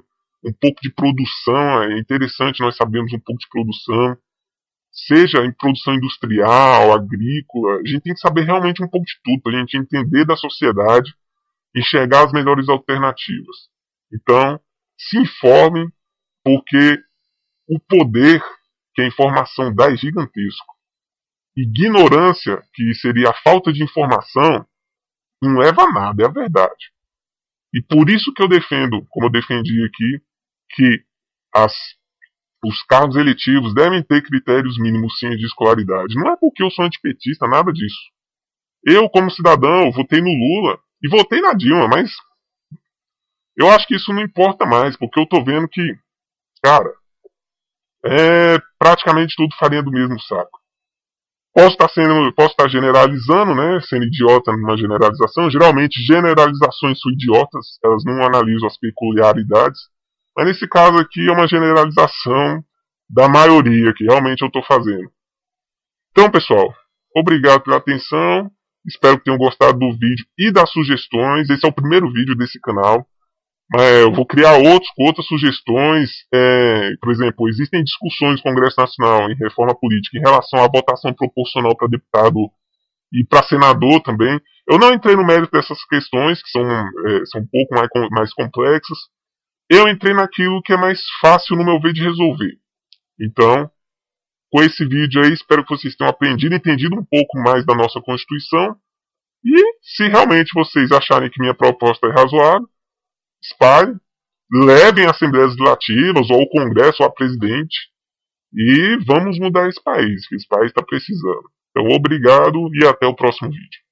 um pouco de produção. É interessante nós sabermos um pouco de produção. Seja em produção industrial, agrícola, a gente tem que saber realmente um pouco de tudo, para a gente entender da sociedade, enxergar as melhores alternativas. Então, se informem, porque o poder que a informação dá é gigantesco. Ignorância, que seria a falta de informação, não leva a nada, é a verdade. E por isso que eu defendo, como eu defendi aqui, que os cargos eletivos devem ter critérios mínimos sim de escolaridade. Não é porque eu sou antipetista, nada disso. Eu, como cidadão, votei no Lula e votei na Dilma, mas eu acho que isso não importa mais, porque eu tô vendo que, cara, é praticamente tudo farinha do mesmo saco. Posso estar generalizando, né, sendo idiota numa generalização. Geralmente, generalizações são idiotas, elas não analisam as peculiaridades. Mas nesse caso aqui é uma generalização da maioria que realmente eu estou fazendo. Então, pessoal, obrigado pela atenção. Espero que tenham gostado do vídeo e das sugestões. Esse é o primeiro vídeo desse canal. Eu vou criar outros com outras sugestões. Por exemplo, existem discussões no Congresso Nacional em reforma política em relação à votação proporcional para deputado e para senador também. Eu não entrei no mérito dessas questões, que são um pouco mais complexas. Eu entrei naquilo que é mais fácil, no meu ver, de resolver. Então, com esse vídeo aí, espero que vocês tenham aprendido, entendido um pouco mais da nossa Constituição. E, se realmente vocês acharem que minha proposta é razoável, espalhem, levem às Assembleias Legislativas, ou ao Congresso, ou a presidente, e vamos mudar esse país, que esse país está precisando. Então, obrigado e até o próximo vídeo.